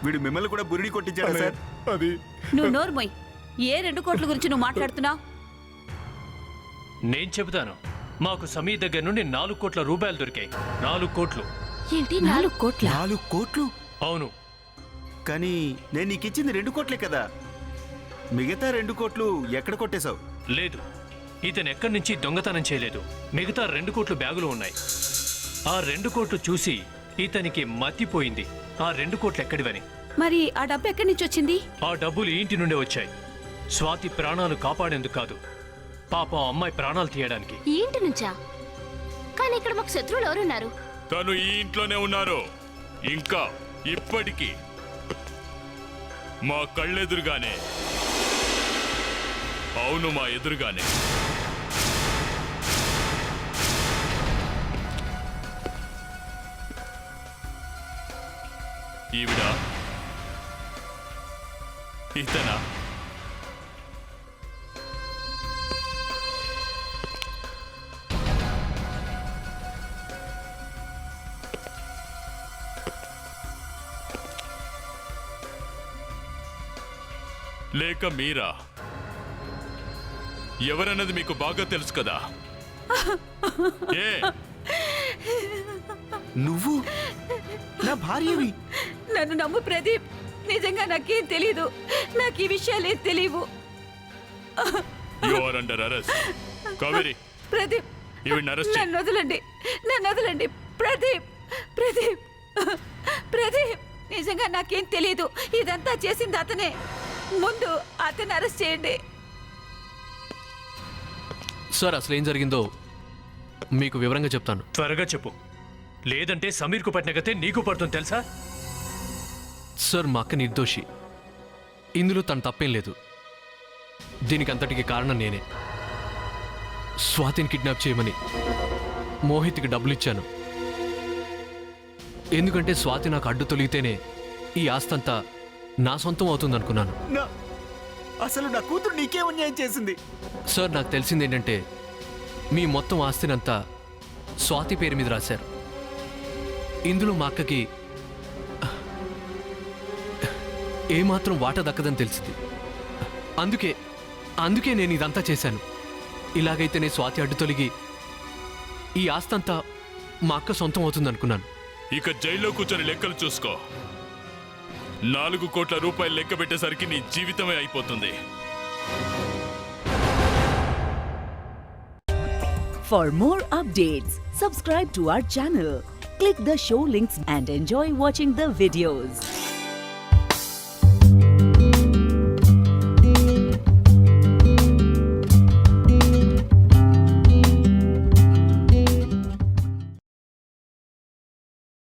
[SPEAKER 7] వీడు మిమ్మల్ని కూడా బురిడి కొట్టించాడు సార్.
[SPEAKER 5] అది
[SPEAKER 12] నువ్వు నోర్మోయ్. ఏ 2 కోట్ల గురించి నువ్వు మాట్లాడుతున్నావు?
[SPEAKER 6] నేను చెబుతాను. మాకు సమీ దగ్గర నుండి 4 కోట్ల రూపాయలు దొరికాయి. 4 కోట్లు.
[SPEAKER 12] ఏంటి 4 కోట్ల?
[SPEAKER 7] 4 కోట్లు?
[SPEAKER 6] అవును.
[SPEAKER 7] కానీ నేను నీకు ఇచ్చింది 2 కోట్లే కదా. మిగతా 2 కోట్లు ఎక్కడ కొట్టేశావు?
[SPEAKER 6] లేదు, ఇతను ఎక్కడి నుంచి దొంగతనం చేయలేదు. మిగతా 2 కోట్లు బ్యాగులో ఉన్నాయి. ఆ 2 కోట్లు చూసి ఇతనికి మతిపోయింది ఆ 2 కోట్లు ఎక్కడివని.
[SPEAKER 12] మరి ఆ డబ్బు ఎక్కడి నుంచి వచ్చింది?
[SPEAKER 6] ఆ డబ్బులు ఈ ఇంటి నుండే వచ్చాయి. స్వాతి ప్రాణాలు కాపాడేందుకు కాదు, పాపం అమ్మాయి ప్రాణాలు తీయడానికి.
[SPEAKER 4] ఈ ఇంటి నుంచా? కానీ ఇక్కడ మాకు శత్రువులు ఎవరున్నారు?
[SPEAKER 1] తను ఈ ఇంట్లోనే ఉన్నారు. ఇంకా ఇప్పటికీ మా కళ్ళెదురుగానే. అవును, మా ఎదురుగానే. ఈవిడ ఇతనా? లేక మీరా? ఎవరన్నది మీకు బాగా తెలుసు కదా. ఏ
[SPEAKER 7] నువ్వు నా భార్యవి?
[SPEAKER 12] నన్ను నమ్ము ప్రదీప్. నిజంగా నాకేం తెలీదు. నాకు ఈ విషయాలేం తెలియవు.
[SPEAKER 1] You are under arrest. Kaveri,
[SPEAKER 12] Pradeep,
[SPEAKER 1] ఈవిడ్ని అరెస్ట్ చేయి.
[SPEAKER 12] నన్ను వదలండి ప్రదీప్. ప్రదీప్, ప్రదీప్, నిజంగా నాకేం తెలియదు. ఇదంతా చేసింది అతనే. ముందు అతన్ని అరెస్ట్ చేయండి.
[SPEAKER 11] సార్ అసలు ఏం జరిగిందో మీకు వివరంగా చెప్తాను.
[SPEAKER 6] త్వరగా చెప్పు, లేదంటే సమీర్కు పట్టిన గతే నీకు పడుతుంది తెలుసా?
[SPEAKER 11] సార్ మా అక్క నిర్దోషి. ఇందులో తను తప్పేం లేదు. దీనికి అంతటికి కారణం నేనే. స్వాతిని కిడ్నాప్ చేయమని మోహిత్కి డబ్బులు ఇచ్చాను. ఎందుకంటే స్వాతి నాకు అడ్డు తొలిగితేనే ఈ ఆస్తంతా నా సొంతం అవుతుంది అనుకున్నాను.
[SPEAKER 7] అసలు నా కూతురు నీకేం అన్యాయం చేసింది?
[SPEAKER 11] సార్ నాకు తెలిసింది ఏంటంటే మీ మొత్తం ఆస్తినంతా స్వాతి పేరు మీద రాశారు. ఇందులో మా అక్కకి ఏమాత్రం వాటా దక్కదని తెలిసింది. అందుకే నేను ఇదంతా చేశాను. ఇలాగైతేనే స్వాతి అడ్డు తొలగి ఈ ఆస్తంతా మా అక్క సొంతం అవుతుంది అనుకున్నాను.
[SPEAKER 1] ఇక జైల్లో కూర్చొని లెక్కలు చూసుకో. 4 కోట్ల రూపాయలు లెక్క పెట్టేసరికి నీ జీవితమే అయిపోతుంది.
[SPEAKER 15] For more updates, subscribe to our channel, click the show links and enjoy watching the videos.